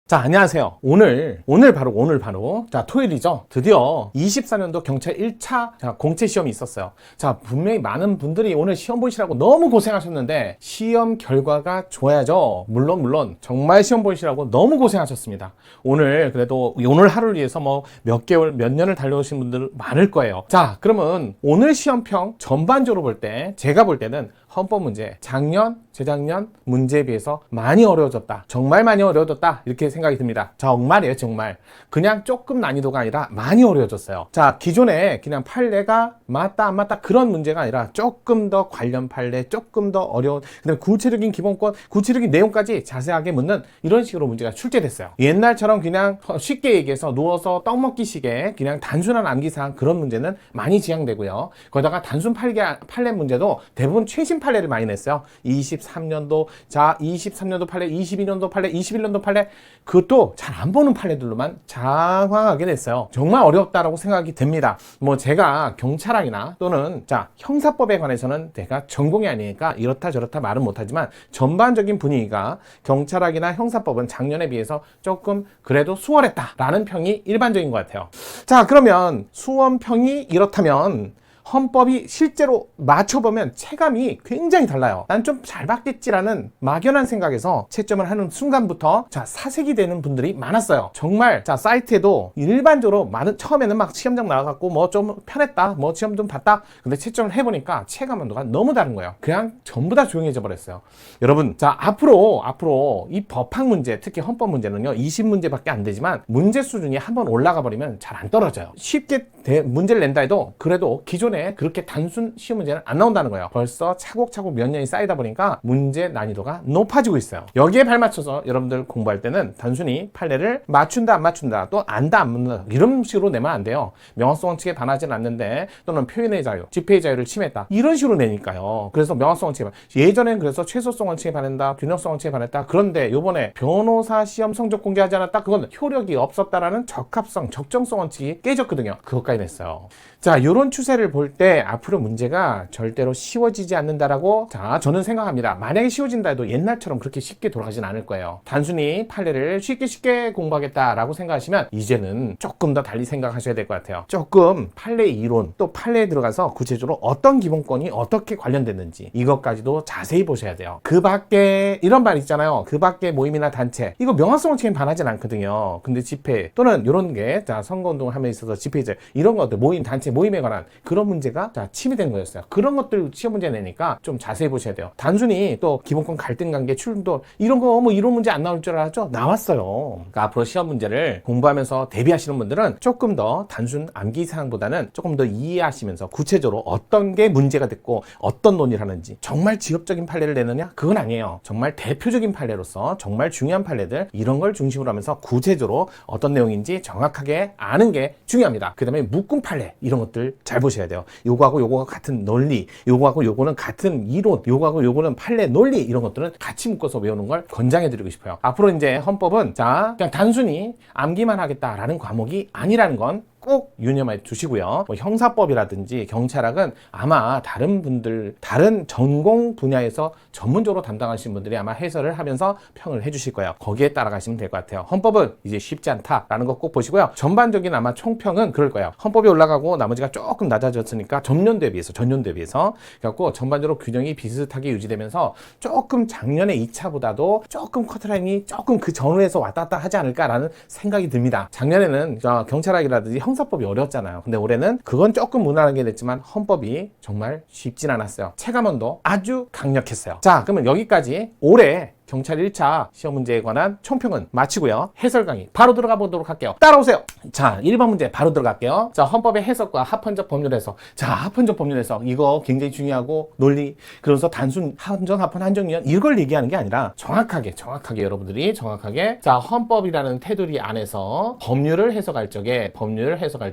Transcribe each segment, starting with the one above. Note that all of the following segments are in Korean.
자, 안녕하세요. 오늘 바로 자, 토요일이죠. 드디어 24년도 경찰 1차 공채 시험이 있었어요. 자, 분명히 많은 분들이 오늘 시험 보시라고 너무 고생하셨는데 시험 결과가 좋아야죠. 물론 정말 시험 보시라고 너무 고생하셨습니다. 오늘 그래도 오늘 하루를 위해서 뭐 몇 개월, 몇 년을 달려오신 분들 많을 거예요. 자, 그러면 오늘 시험평 전반적으로 볼 때 제가 볼 때는 헌법 문제 작년, 재작년 문제에 비해서 많이 어려워졌다. 정말 많이 어려워졌다. 이렇게 생각이 듭니다. 정말이에요, 정말. 그냥 조금 난이도가 아니라 많이 어려워졌어요. 자, 기존에 그냥 판례가 맞다, 안 맞다 그런 문제가 아니라 조금 더 관련 판례, 조금 더 어려운, 그다음에 구체적인 기본권, 구체적인 내용까지 자세하게 묻는 이런 식으로 문제가 출제됐어요. 옛날처럼 그냥 쉽게 얘기해서 누워서 떡 먹기식의 그냥 단순한 암기사항 그런 문제는 많이 지양되고요. 거기다가 단순 판례 문제도 대부분 최신 판례를 많이 냈어요. 23년도, 자, 23년도 판례, 22년도 판례, 21년도 판례, 그것도 잘 안 보는 판례들로만 장황하게 냈어요. 정말 어렵다라고 생각이 됩니다. 뭐 제가 경찰학이나 또는 자, 형사법에 관해서는 내가 전공이 아니니까 이렇다 저렇다 말은 못하지만 전반적인 분위기가 경찰학이나 형사법은 작년에 비해서 조금 그래도 수월했다라는 평이 일반적인 것 같아요. 자, 그러면 수험평이 이렇다면 헌법이 실제로 맞춰보면 체감이 굉장히 달라요. 난 좀 잘 받겠지라는 막연한 생각에서 채점을 하는 순간부터 자, 사색이 되는 분들이 많았어요. 정말 자, 사이트에도 일반적으로 처음에는 막 시험장 나와갖고 뭐 좀 편했다, 뭐 시험 좀 봤다. 근데 채점을 해보니까 체감온도가 너무 다른 거예요. 그냥 전부 다 조용해져 버렸어요. 여러분, 자, 앞으로 이 법학 문제, 특히 헌법 문제는요 20문제밖에 안 되지만 문제 수준이 한번 올라가 버리면 잘 안 떨어져요. 쉽게 문제를 낸다 해도 그래도 기존에 그렇게 단순 시험 문제는 안 나온다는 거예요. 벌써 차곡차곡 몇 년이 쌓이다 보니까 문제 난이도가 높아지고 있어요. 여기에 발맞춰서 여러분들 공부할 때는 단순히 판례를 맞춘다 안 맞춘다 또 안다 안 묻는다 이런 식으로 내면 안 돼요. 명확성 원칙에 반하지는 않는데 또는 표현의 자유, 집회의 자유를 침해했다 이런 식으로 내니까요. 그래서 명확성 원칙에 예전엔 그래서 최소성 원칙에 반한다, 균형성 원칙에 반했다. 그런데 요번에 변호사 시험 성적 공개하지 않았다. 그건 효력이 없었다라는 적합성, 적정성 원칙이 깨졌거든요. 그것까지 냈어요. 자, 요런 추세를 볼 때 앞으로 문제가 절대로 쉬워지지 않는다라고 자, 저는 생각합니다. 만약에 쉬워진다 해도 옛날처럼 그렇게 쉽게 돌아가진 않을 거예요. 단순히 판례를 쉽게 공부하겠다라고 생각하시면 이제는 조금 더 달리 생각하셔야 될 것 같아요. 조금 판례 이론 또 판례에 들어가서 구체적으로 어떤 기본권이 어떻게 관련됐는지 이것까지도 자세히 보셔야 돼요. 그 밖에 이런 말 있잖아요. 그 밖에 모임이나 단체 이거 명확성 원칙에 반하진 않거든요. 근데 집회 또는 이런 게 자, 선거운동을 함에 있어서 집회자 이런 것들 모임 단체 모임에 관한 그런 문제가 자, 침해되는 거였어요. 그런 것들 시험 문제 내니까 좀 자세히 보셔야 돼요. 단순히 또 기본권 갈등 관계 충돌 이런 거 뭐 이런 문제 안 나올 줄 알았죠? 나왔어요. 그러니까 앞으로 시험 문제를 공부하면서 대비하시는 분들은 조금 더 단순 암기 사항보다는 조금 더 이해하시면서 구체적으로 어떤 게 문제가 됐고 어떤 논의를 하는지 정말 직업적인 판례를 내느냐? 그건 아니에요. 정말 대표적인 판례로서 정말 중요한 판례들 이런 걸 중심으로 하면서 구체적으로 어떤 내용인지 정확하게 아는 게 중요합니다. 그 다음에 묶음 판례 이런 것들 잘 보셔야 돼요. 요거하고 요거가 같은 논리, 요거하고 요거는 같은 이론, 요거하고 요거는 판례 논리 이런 것들은 같이 묶어서 외우는 걸 권장해드리고 싶어요. 앞으로 이제 헌법은 자, 그냥 단순히 암기만 하겠다라는 과목이 아니라는 건 꼭 유념해 두시고요. 뭐 형사법이라든지 경찰학은 아마 다른 분들, 다른 전공 분야에서 전문적으로 담당하신 분들이 아마 해설을 하면서 평을 해주실 거예요. 거기에 따라가시면 될 것 같아요. 헌법은 이제 쉽지 않다라는 거 꼭 보시고요. 전반적인 아마 총평은 그럴 거예요. 헌법이 올라가고 나머지가 조금 낮아졌으니까 전년 대비해서 그래갖고 전반적으로 균형이 비슷하게 유지되면서 조금 작년에 2차보다도 조금 커트라인이 조금 그 전후에서 왔다 갔다 하지 않을까라는 생각이 듭니다. 작년에는 경찰학이라든지 형사법이 어려웠잖아요. 근데 올해는 그건 조금 무난하게 됐지만 헌법이 정말 쉽진 않았어요. 체감온도 아주 강력했어요. 자, 그러면 여기까지 올해 경찰 1차 시험 문제에 관한 총평은 마치고요. 해설 강의 바로 들어가 보도록 할게요. 따라오세요. 자, 1번 문제 바로 들어갈게요. 자, 헌법의 해석과 합헌적 법률 해석. 자, 합헌적 법률 해석. 이거 굉장히 중요하고 논리. 그래서 단순 헌정, 합헌, 한정위원 이걸 얘기하는 게 아니라 정확하게 여러분들이 정확하게 자, 헌법이라는 테두리 안에서 법률을 해석할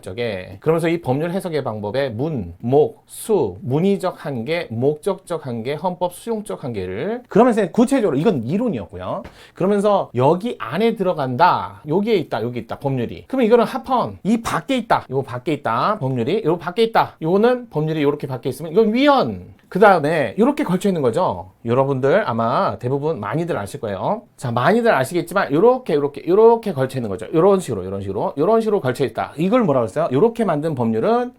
적에 그러면서 이 법률 해석의 방법에 문, 목, 수, 문의적 한계, 목적적 한계, 헌법 수용적 한계를 그러면서 구체적으로 이건 이론이었고요. 그러면서 여기 안에 들어간다. 여기에 있다. 여기 있다. 법률이. 그러면 이거는 합헌. 이 밖에 있다. 요거 밖에 있다. 법률이. 요거 밖에 있다. 요거는 법률이 요렇게 밖에 있으면 이건 위헌. 그 다음에 이렇게 걸쳐 있는 거죠. 여러분들 아마 대부분 많이들 아실 거예요. 자, 많이들 아시겠지만 요렇게 걸쳐 있는 거죠. 이런 식으로 걸쳐 있다. 이걸 뭐라고 했어요? 요렇게 만든 법률은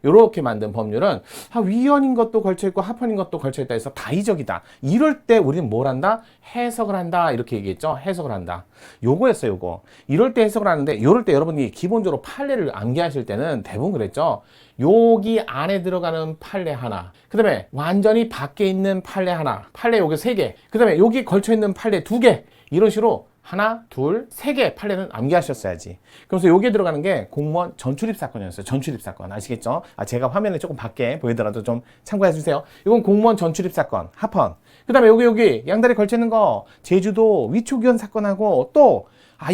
위헌인 것도 걸쳐 있고 합헌인 것도 걸쳐 있다 해서 다의적이다. 이럴 때 우리는 뭘 한다? 해석을 한다. 이렇게 얘기했죠. 해석을 한다. 요거였어요, 요거. 이럴 때 해석을 하는데, 요럴 때 여러분이 기본적으로 판례를 암기하실 때는 대부분 그랬죠. 여기 안에 들어가는 판례 하나, 그 다음에 완전히 밖에 있는 판례 하나, 판례 여기 3개, 그 다음에 여기 걸쳐 있는 판례 2개, 이런 식으로 하나, 둘, 3개 판례는 암기하셨어야지. 그래서 여기에 들어가는 게 공무원 전출입 사건이었어요. 전출입 사건. 아시겠죠? 제가 화면에 조금 밖에 보이더라도 좀 참고해 주세요. 이건 공무원 전출입 사건, 합헌. 그 다음에 여기 양다리 걸쳐 있는 거, 제주도 위촉위원 사건하고 또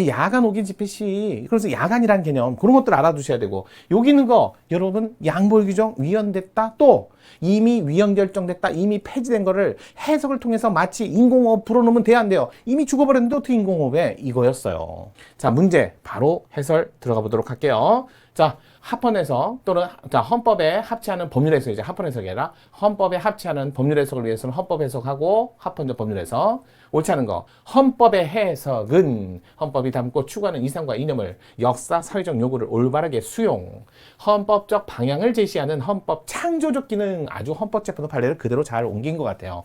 야간 5기 집회 시. 그래서 야간이라는 개념, 그런 것들 알아두셔야 되고, 여기 있는 거, 여러분, 양보일 규정 위헌됐다. 또, 이미 위헌 결정됐다. 이미 폐지된 거를 해석을 통해서 마치 인공호흡 불어넣으면 돼야 안 돼요. 이미 죽어버렸는데 어떻게 인공호흡에 이거였어요. 자, 문제 바로 해설 들어가 보도록 할게요. 자, 합헌해석 또는 헌법에 합치하는 법률 해석, 이제 합헌 해석이 아니라 헌법에 합치하는 법률 해석을 위해서는 헌법 해석하고 합헌적 법률 해석. 옳지 않은 거. 헌법의 해석은 헌법이 담고 추구하는 이상과 이념을 역사, 사회적 요구를 올바르게 수용. 헌법적 방향을 제시하는 헌법 창조적 기능. 아주 헌법재판소 판례를 그대로 잘 옮긴 것 같아요.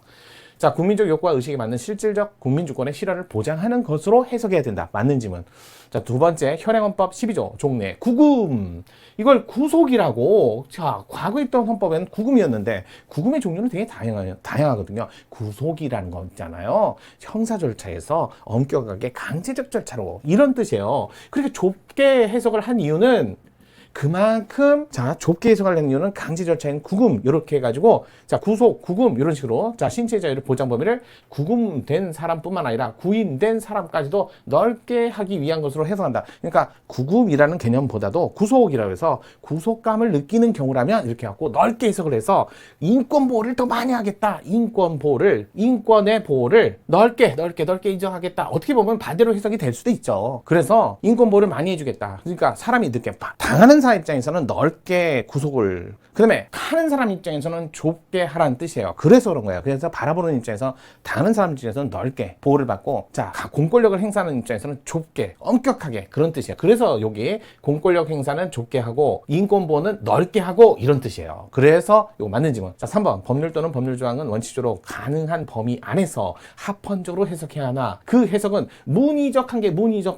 자, 국민적 욕구와 의식에 맞는 실질적 국민주권의 실현을 보장하는 것으로 해석해야 된다. 맞는 지문. 자, 두 번째, 현행헌법 12조 종래 구금. 이걸 구속이라고. 자, 과거에 있던 헌법에는 구금이었는데 구금의 종류는 되게 다양하거든요. 구속이라는 거 있잖아요. 형사 절차에서 엄격하게 강제적 절차로, 이런 뜻이에요. 그렇게 좁게 해석을 한 이유는 그만큼, 자, 좁게 해석하려는 이유는 강제 절차인 구금, 이렇게 해가지고, 자, 구속, 구금, 이런 식으로, 자, 신체 자유를 보장 범위를 구금된 사람뿐만 아니라 구인된 사람까지도 넓게 하기 위한 것으로 해석한다. 그러니까 구금이라는 개념보다도 구속이라고 해서 구속감을 느끼는 경우라면 이렇게 갖고 넓게 해석을 해서 인권 보호를 더 많이 하겠다. 인권 보호를, 인권의 보호를 넓게 인정하겠다. 어떻게 보면 반대로 해석이 될 수도 있죠. 그래서 인권 보호를 많이 해주겠다. 그러니까 사람이 늦게 당하는 사람 입장에서는 넓게 구속을, 그 다음에 하는 사람 입장에서는 좁게 하라는 뜻이에요. 그래서 그런 거예요. 그래서 바라보는 입장에서, 당하는 사람 입장에서는 넓게 보호를 받고, 자, 공권력을 행사하는 입장에서는 좁게, 엄격하게, 그런 뜻이에요. 그래서 여기 공권력 행사는 좁게 하고 인권 보호는 넓게 하고, 이런 뜻이에요. 그래서 이거 맞는 지문. 자, 3번 법률 또는 법률 조항은 원칙적으로 가능한 범위 안에서 합헌적으로 해석해야 하나, 그 해석은 문의적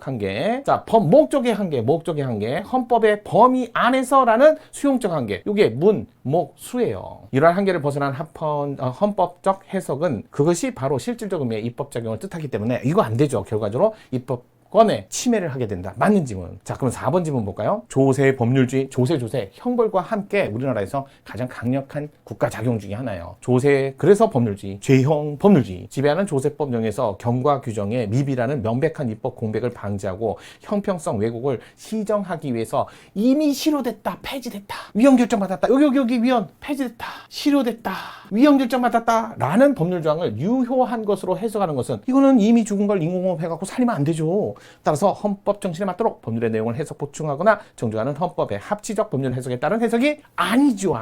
한계, 자, 목적의 한계, 헌법의 범위 안에서라는 수용적 한계. 이게 문, 목, 수예요. 이러한 한계를 벗어난 헌법적 해석은 그것이 바로 실질적 의미의 입법 작용을 뜻하기 때문에 이거 안 되죠. 결과적으로 입법권에 침해를 하게 된다. 맞는 지문. 자, 그럼 4번 지문 볼까요? 조세 법률주의, 조세, 형벌과 함께 우리나라에서 가장 강력한 국가 작용 중에 하나예요. 조세, 그래서 법률주의, 죄형 법률주의. 지배하는 조세법 영에서 경과 규정에 미비라는 명백한 입법 공백을 방지하고 형평성 왜곡을 시정하기 위해서 이미 실효됐다, 폐지됐다, 위헌 결정 받았다, 여기 위헌 폐지됐다, 실효됐다, 위헌 결정 받았다 라는 법률 조항을 유효한 것으로 해석하는 것은, 이거는 이미 죽은 걸 인공호흡 해갖고 살리면 안 되죠. 따라서 헌법 정신에 맞도록 법률의 내용을 해석 보충하거나 정정하는 헌법의 합치적 법률 해석에 따른 해석이 아니죠.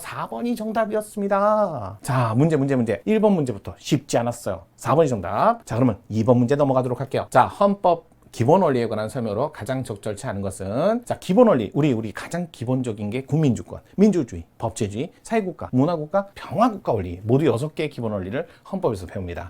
4번이 정답이었습니다. 자, 문제. 1번 문제부터 쉽지 않았어요. 4번이 정답. 자, 그러면 2번 문제 넘어가도록 할게요. 자, 헌법 기본 원리에 관한 설명으로 가장 적절치 않은 것은, 자, 기본 원리, 우리 가장 기본적인 게 국민주권, 민주주의, 법치주의, 사회국가, 문화국가, 평화국가 원리, 모두 6개의 기본 원리를 헌법에서 배웁니다.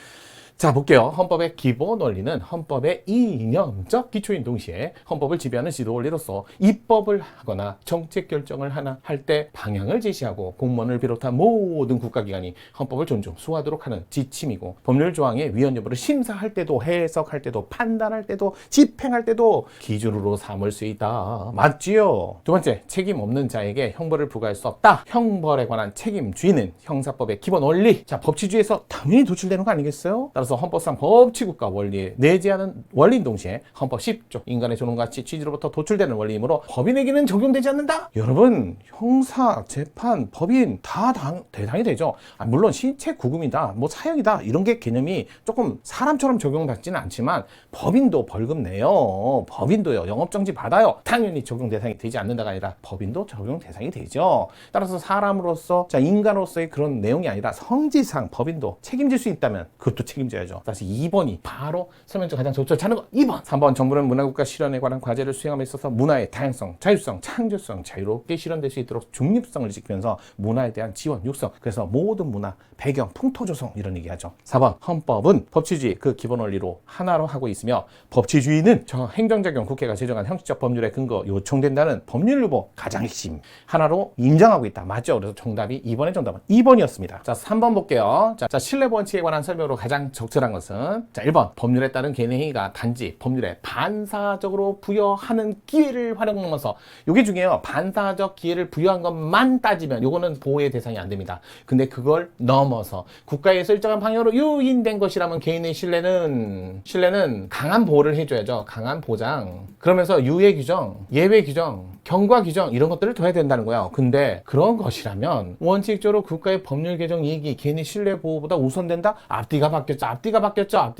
자, 볼게요. 헌법의 기본 원리는 헌법의 이념적 기초인 동시에 헌법을 지배하는 지도 원리로서 입법을 하거나 정책 결정을 할 때 방향을 제시하고 공무원을 비롯한 모든 국가기관이 헌법을 존중, 수호하도록 하는 지침이고, 법률 조항의 위헌 여부를 심사할 때도, 해석할 때도, 판단할 때도, 집행할 때도 기준으로 삼을 수 있다. 맞지요? 두 번째, 책임 없는 자에게 형벌을 부과할 수 없다. 형벌에 관한 책임주의는 형사법의 기본 원리. 자, 법치주의에서 당연히 도출되는 거 아니겠어요? 따라서 따라서 헌법상 법치국가 원리에 내재하는 원리인 동시에 헌법 10조 인간의 존엄 가치 취지로부터 도출되는 원리이므로 법인에게는 적용되지 않는다. 여러분 형사, 재판, 법인 다 대상이 되죠. 물론 신체 구금이다, 뭐 사형이다 이런 게 개념이 조금 사람처럼 적용받지는 않지만 법인도 벌금 내요. 법인도요. 영업정지 받아요. 당연히 적용 대상이 되지 않는다가 아니라 법인도 적용 대상이 되죠. 따라서 사람으로서 인간으로서의 그런 내용이 아니라 성질상 법인도 책임질 수 있다면 그것도 책임져야죠. 다시 2번이 바로 설명적 가장 적절치 않은 거 2번. 3번 정부는 문화국가 실현에 관한 과제를 수행함에 있어서 문화의 다양성, 자율성, 창조성 자유롭게 실현될 수 있도록 중립성을 지키면서 문화에 대한 지원, 육성. 그래서 모든 문화, 배경, 풍토 조성 이런 얘기하죠. 4번 헌법은 법치주의 그 기본 원리로 하나로 하고 있으며 법치주의는 행정작용 국회가 제정한 형식적 법률의 근거 요청된다는 법률 유보 가장 핵심 하나로 인정하고 있다. 맞죠? 그래서 정답이 2번의 정답은 2번이었습니다. 자 3번 볼게요. 자 신뢰 원칙에 관한 설명으로 가장 적절한 것은 자 1번 법률에 따른 개인의 행위가 단지 법률에 반사적으로 부여하는 기회를 활용하면서 이게 중요해요. 반사적 기회를 부여한 것만 따지면 요거는 보호의 대상이 안 됩니다. 근데 그걸 넘어서 국가에서 일정한 방향으로 유인된 것이라면 개인의 신뢰는 강한 보호를 해줘야죠. 강한 보장. 그러면서 유예 규정, 예외 규정, 경과 규정 이런 것들을 둬야 된다는 거예요. 근데 그런 것이라면 원칙적으로 국가의 법률 개정 이익이 개인의 신뢰 보호보다 우선된다? 앞뒤가 바뀌었죠.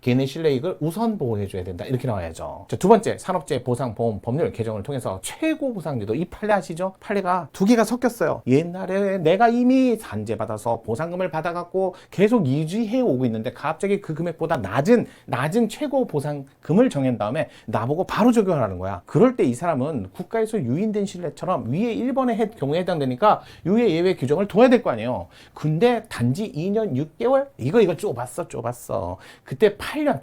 개인의 신뢰 이익을 우선 보호해줘야 된다. 이렇게 나와야죠. 자, 두 번째 산업재해 보상보험 법률 개정을 통해서 최고 보상제도 이 판례 아시죠? 판례가 두 개가 섞였어요. 옛날에 내가 이미 산재받아서 보상금을 받아갖고 계속 유지해 오고 있는데 갑자기 그 금액보다 낮은 최고 보상금을 정한 다음에 나보고 바로 적용하라는 거야. 그럴 때 이 사람은 국가에서 유인된 신뢰처럼 위에 1번의 경우에 해당되니까 유예 예외 규정을 둬야 될 거 아니에요. 근데 단지 2년 6개월? 이거 좁았어. 그때 8년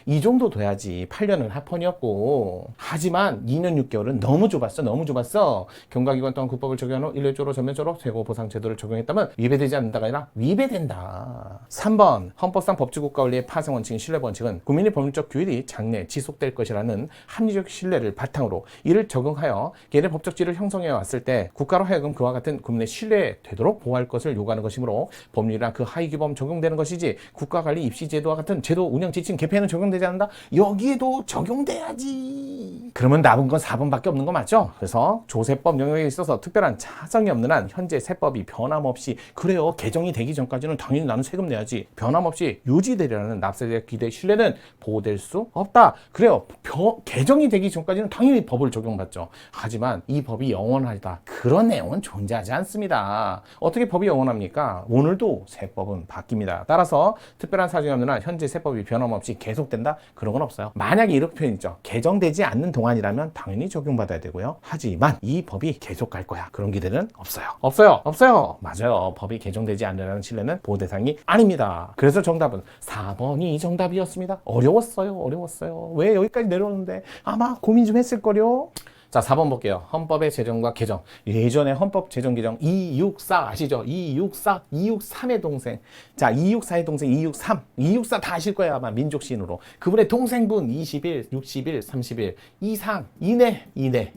이 정도 둬야지. 8년은 합헌이었고. 하지만 2년 6개월은 너무 좁았어. 경과기간 동안 국법을 적용한 후 일괄적으로 전면적으로 최고 보상 제도를 적용했다면 위배되지 않는다가 아니라 위배된다. 3번 헌법상 법치국가 원리의 파생 원칙인 신뢰 원칙은 국민의 법률적 규율이 장래 지속될 것이라는 합리적 신뢰를 바탕으로 이를 적용하여 개인의 법적 지위를 형성해 왔을 때 국가로 하여금 그와 같은 국민의 신뢰되도록 보호할 것을 요구하는 것이므로 법률이란 그 하위 규범 적용되는 것이지 국가관리 입시제도와 같은 제도 운영 지침 개폐에는 적용되지 않는다. 여기에도 적용돼야지. 그러면 남은 건 4번밖에 없는 거 맞죠? 그래서 조세법 영역에 있어서 특별한 차성이 없는 한 현재 세법이 변함없이 그래요. 개정이 되기 전까지는 당연히 나는 세금 내야지. 변함없이 유지되려는 납세자의 기대 신뢰는 보호될 수 없다. 그래요. 개정이 되기 전까지는 당연히 법을 적용받죠. 하지만 이 법이 영원하다. 그런 내용은 존재하지 않습니다. 어떻게 법이 영원합니까? 오늘도 세법은 바뀝니다. 따라서 특별한 사정이 없는 한 현재 세법이 변함없이 계속된다? 그런 건 없어요. 만약에 이렇게 표현이죠. 개정되지 않는 동안이라면 당연히 적용받아야 되고요. 하지만 이 법이 계속 갈 거야. 그런 기대는 없어요. 맞아요. 법이 개정되지 않는 신뢰는 보호 대상이 아닙니다. 그래서 정답은 4번이 정답이었습니다. 어려웠어요. 왜 여기까지 내려오는데 아마 고민 좀 했을 거요. 자, 4번 볼게요. 헌법의 제정과 개정. 예전에 헌법 제정 개정 264 아시죠? 263의 동생. 자, 264의 동생 263. 264 다 아실 거예요. 아마 민족 시인으로. 그분의 동생분 20일, 60일, 30일 이상 이내.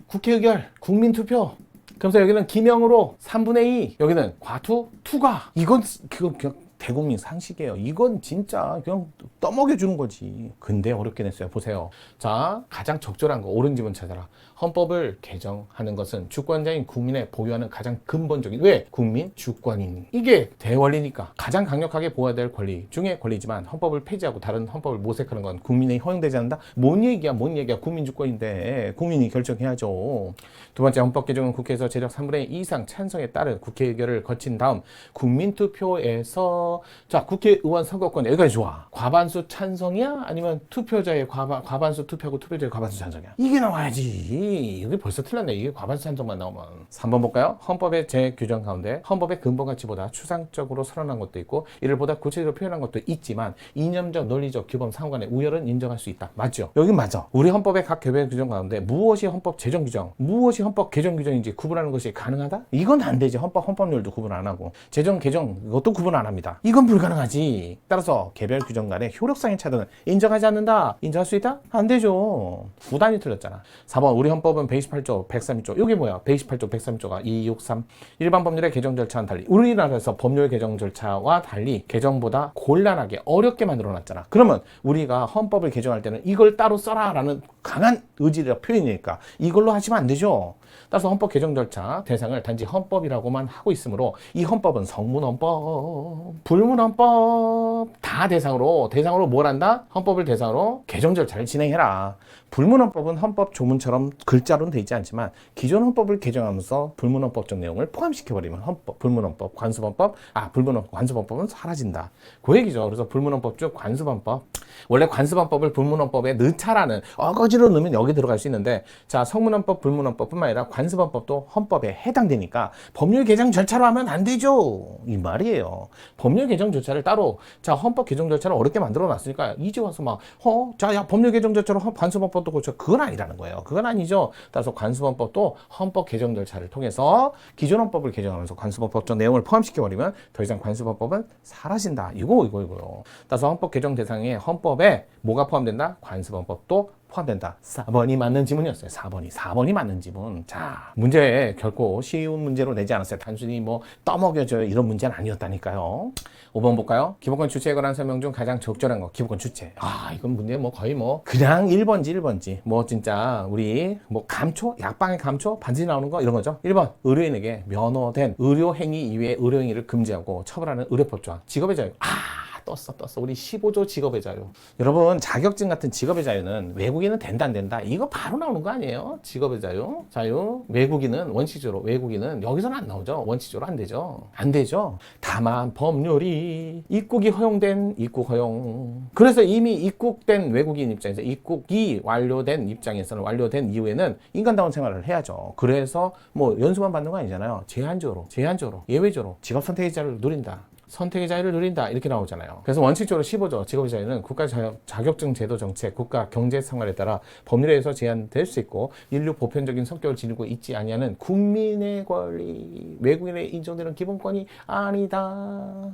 국회 의결, 국민 투표. 그래서 여기는 기명으로 3분의 2. 여기는 과투, 투가. 이건 그냥 대국민 상식이에요. 이건 진짜 그냥 떠먹여주는 거지. 근데 어렵게 냈어요. 보세요. 자, 가장 적절한 거 옳은 지문 찾아라. 헌법을 개정하는 것은 주권자인 국민의 보유하는 가장 근본적인 왜? 국민 주권인 이게 대원리니까 가장 강력하게 보호해야 될 권리 중에 권리지만 헌법을 폐지하고 다른 헌법을 모색하는 건 국민에 허용되지 않는다? 뭔 얘기야 국민 주권인데 국민이 결정해야죠. 두 번째 헌법 개정은 국회에서 제적 3분의 2 이상 찬성에 따른 국회 의결을 거친 다음 국민투표에서 자 국회의원 선거권 여기까지 좋아. 과반수 찬성이야? 아니면 투표자의 과반수 투표하고 투표자의 과반수 찬성이야? 이게 나와야지. 이게 벌써 틀렸네. 이게 과반수 찬성만 나오면. 3번 볼까요? 헌법의 재규정 가운데 헌법의 근본 가치보다 추상적으로 설현한 것도 있고 이를 보다 구체적으로 표현한 것도 있지만 이념적, 논리적, 규범, 상호간의 우열은 인정할 수 있다. 맞죠? 여긴 맞아. 우리 헌법의 각 개별 규정 가운데 무엇이 헌법 제정 규정, 무엇이 헌법 개정 규정인지 구분하는 것이 가능하다? 이건 안 되지. 헌법률도 구분 안 하고 제정, 개정 이것도 구분 안 합니다. 이건 불가능하지. 따라서 개별 규정 간의 효력상의 차등은 인정하지 않는다. 인정할 수 있다? 안 되죠. 구단이 틀렸잖아. 4번 우리 헌법은 128조 132조 이게 뭐야? 128조 132조가 2, 6, 3 일반 법률의 개정 절차와는 달리 우리나라에서 법률 개정 절차와 달리 개정보다 곤란하게 어렵게 만들어놨잖아. 그러면 우리가 헌법을 개정할 때는 이걸 따로 써라 라는 강한 의지가 표현이니까 이걸로 하시면 안 되죠. 따라서 헌법 개정 절차 대상을 단지 헌법이라고만 하고 있으므로 이 헌법은 성문헌법, 불문헌법 다 대상으로 뭘 한다? 헌법을 대상으로 개정 절차를 진행해라. 불문헌법은 헌법 조문처럼 글자로는 되어 있지 않지만 기존 헌법을 개정하면서 불문헌법적 내용을 포함시켜버리면 헌법, 불문헌법, 관습헌법, 불문헌법, 관습헌법은 사라진다. 그 얘기죠. 그래서 불문헌법 중 관습헌법. 원래 관습헌법을 불문헌법에 넣자라는 어거지로 넣으면 여기 들어갈 수 있는데 자 성문헌법, 불문헌법뿐만 아니라 관습헌법도 헌법에 해당되니까 법률 개정 절차로 하면 안 되죠. 이 말이에요. 법률 개정 절차를 따로 자 헌법 개정 절차를 어렵게 만들어 놨으니까 이제 와서 막 야 법률 개정 절차로 관습헌법도 고쳐 그건 아니라는 거예요. 그건 아니죠. 따라서 관습헌법도 헌법 개정 절차를 통해서 기존 헌법을 개정하면서 관습헌법적 내용을 포함시켜버리면 더 이상 관습헌법은 사라진다. 이거요. 따라서 헌법 개정 대상에 헌법에 뭐가 포함된다? 관습헌법도 포함된다. 4번이 맞는 지문이었어요. 4번이 맞는 지문. 자, 문제 결코 쉬운 문제로 내지 않았어요. 단순히 뭐 떠먹여줘요. 이런 문제는 아니었다니까요. 5번 볼까요? 기본권 주체에 관한 설명 중 가장 적절한 거. 기본권 주체. 이건 문제 거의 그냥 1번지. 진짜 우리 감초? 약방의 감초? 반드시 나오는 거 이런 거죠. 1번. 의료인에게 면허된 의료 행위 이외의 의료 행위를 금지하고 처벌하는 의료법조항. 직업의 자유. 떴어. 우리 15조 직업의 자유. 여러분, 자격증 같은 직업의 자유는 외국인은 된다, 안 된다. 이거 바로 나오는 거 아니에요? 직업의 자유. 외국인은 원칙적으로, 외국인은 여기서는 안 나오죠. 원칙적으로 안 되죠. 다만 법률이 입국이 허용된 입국 허용. 그래서 이미 입국된 외국인 입장에서 입국이 완료된 입장에서는 완료된 이후에는 인간다운 생활을 해야죠. 그래서 연수만 받는 거 아니잖아요. 제한적으로, 예외적으로 직업 선택의 자유를 누린다. 선택의 자유를 누린다 이렇게 나오잖아요. 그래서 원칙적으로 15조 직업의 자유는 국가 자격증 제도 정책, 국가 경제 상황에 따라 법률에 의해서 제한될 수 있고 인류 보편적인 성격을 지니고 있지 아니하는 국민의 권리, 외국인에 인정되는 기본권이 아니다.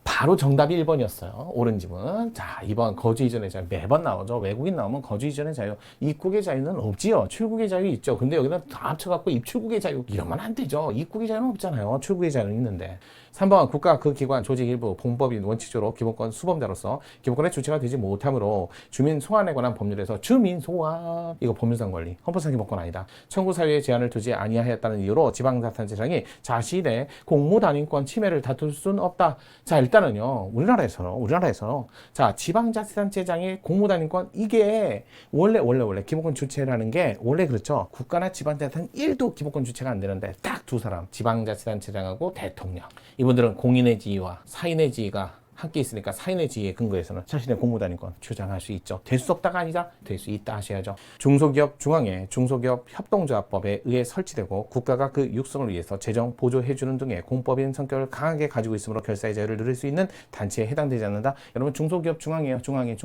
바로 정답이 1번이었어요. 옳은 지문. 자, 2번 거주 이전의 자유. 매번 나오죠. 외국인 나오면 거주 이전의 자유. 입국의 자유는 없지요. 출국의 자유 있죠. 근데 여기는 다 합쳐갖고 입출국의 자유 이러면 안 되죠. 입국의 자유는 없잖아요. 출국의 자유는 있는데. 3번 국가 그 기관 조직 일부 봉법인 원칙적으로 기본권 수범자로서 기본권의 주체가 되지 못하므로 주민 소환에 관한 법률에서 주민 소환 이거 법률상 권리 헌법상 기본권 아니다. 청구 사유에 제한을 두지 아니하였다는 이유로 지방자치단체장이 자신의 공무단위권 침해를 다툴 수는 없다. 자 일단은요 우리나라에서 자 지방자치단체장의 공무단위권 이게 원래 기본권 주체라는 게 원래 그렇죠. 국가나 지방자치단 1도 기본권 주체가 안 되는데 딱 두 사람 지방자치단체장하고 대통령 이분들은 공인의 지위와 사인의 지위가 함께 있으니까 사인의 지위에 근거해서는 자신의 공무단위권 주장할 수 있죠. 될 수 없다가 아니라 될 수 있다 하셔야죠. 중소기업 중앙회 중소기업 협동조합법에 의해 설치되고 국가가 그 육성을 위해서 재정 보조해주는 등의 공법인 성격을 강하게 가지고 있으므로 결사의 자유를 누릴 수 있는 단체에 해당되지 않는다. 여러분 중소기업 중앙회요. 중앙회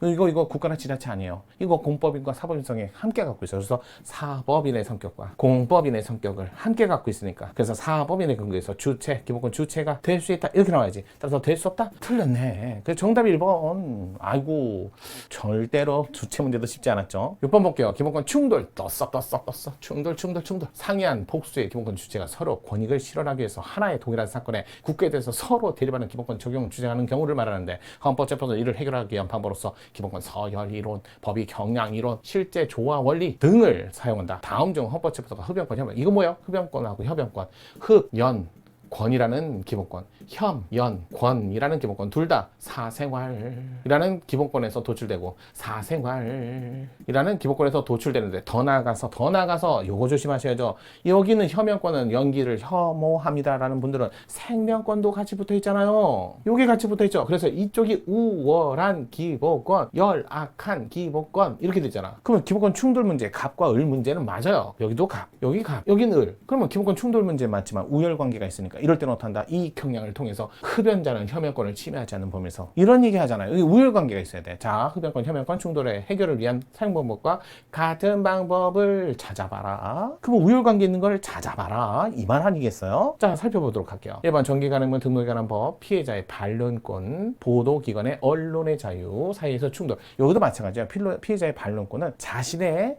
이거 국가나 지자체 아니에요. 이거 공법인과 사법인성에 함께 갖고 있어요. 그래서 사법인의 성격과 공법인의 성격을 함께 갖고 있으니까 그래서 사법인의 근거에서 주체 기본권 주체가 될 수 있다 이렇게 나와야지. 따라서 될 수 없다? 틀렸네. 그래서 정답이 1번. 아이고 절대로 주체 문제도 쉽지 않았죠. 6번 볼게요. 기본권 충돌 떴어. 충돌. 상이한 복수의 기본권 주체가 서로 권익을 실현하기 위해서 하나의 동일한 사건에 국가에 대해서 서로 대립하는 기본권 적용을 주장하는 경우를 말하는데 헌법재판소 이를 해결하기 위한 방법으로서 기본권 서열 이론, 법의 경량 이론, 실제 조화 원리 등을 사용한다. 다음 중 헌법재판소가 흡연권, 협연 이거 뭐예요? 흡연권하고 협연권, 권이라는 기본권, 권이라는 기본권 둘 다 사생활이라는 기본권에서 도출되고 사생활이라는 기본권에서 도출되는데 더 나아가서 요거 조심하셔야죠. 여기는 협연권은 연기를 혐오합니다라는 분들은 생명권도 같이 붙어 있잖아요. 요게 같이 붙어 있죠. 그래서 이쪽이 우월한 기본권, 열악한 기본권 이렇게 되잖아. 그러면 기본권 충돌 문제, 갑과 을 문제는 맞아요. 여기도 갑, 여기 갑, 여긴 을. 그러면 기본권 충돌 문제 맞지만 우열 관계가 있으니까 어떻습니까? 이럴 때는 어떻한다? 이 경향을 통해서 흡연자는 혐연권을 침해하지 않는 범위에서 이런 얘기 하잖아요. 여기 우열관계가 있어야 돼. 자, 흡연권, 혐연권 충돌의 해결을 위한 사용 방법과 같은 방법을 찾아봐라. 그럼 우열관계 있는 걸 찾아봐라. 이 말 아니겠어요? 자, 살펴보도록 할게요. 1번 정기가능물 등록에 관한 법, 피해자의 반론권, 보도기관의 언론의 자유 사이에서 충돌. 여기도 마찬가지야. 피해자의 반론권은 자신의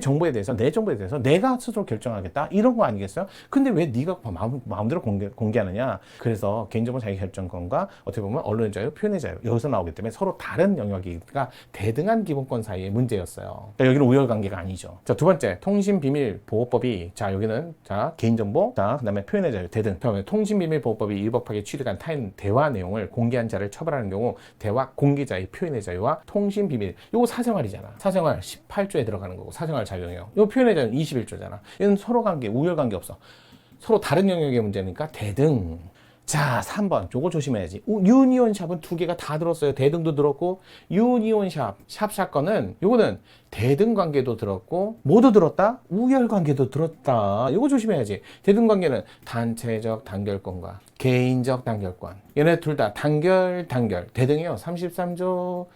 정보에 대해서, 내 정보에 대해서 내가 스스로 결정하겠다 이런 거 아니겠어요? 근데 왜 네가 마음대로 공개하느냐? 그래서 개인정보 자기결정권과 어떻게 보면 언론의 자유, 표현의 자유 여기서 나오기 때문에 서로 다른 영역이니까 대등한 기본권 사이의 문제였어요. 그러니까 여기는 우열관계가 아니죠. 자, 두 번째 통신비밀보호법이, 자 여기는 자 개인정보, 자 그다음에 표현의 자유 대등. 다음에 통신비밀보호법이 위법하게 취득한 타인 대화 내용을 공개한 자를 처벌하는 경우 대화 공개자의 표현의 자유와 통신비밀, 요거 사생활이잖아. 사생활 18조에 들어가는 거고 사생활 자유예요. 이 표현의 자유는 21조잖아. 이건 서로 관계, 우열관계 없어. 서로 다른 영역의 문제니까 대등. 자, 3번. 요거 조심해야지. 유니온 샵은 두 개가 다 들었어요. 대등도 들었고, 유니온 샵 사건은 요거는 대등 관계도 들었고, 모두 들었다? 우열 관계도 들었다. 요거 조심해야지. 대등 관계는 단체적 단결권과 개인적 단결권. 얘네 둘 다 단결. 대등이요. 33조.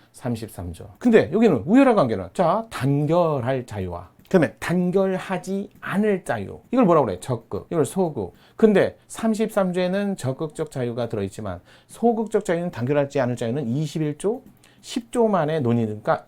근데 여기는 우열한 관계는, 자, 단결할 자유와 그다음에 단결하지 않을 자유. 이걸 뭐라고 그래? 적극. 이걸 소극. 근데 33조에는 적극적 자유가 들어있지만 소극적 자유는 단결하지 않을 자유는 21조, 10조 만에 논의니까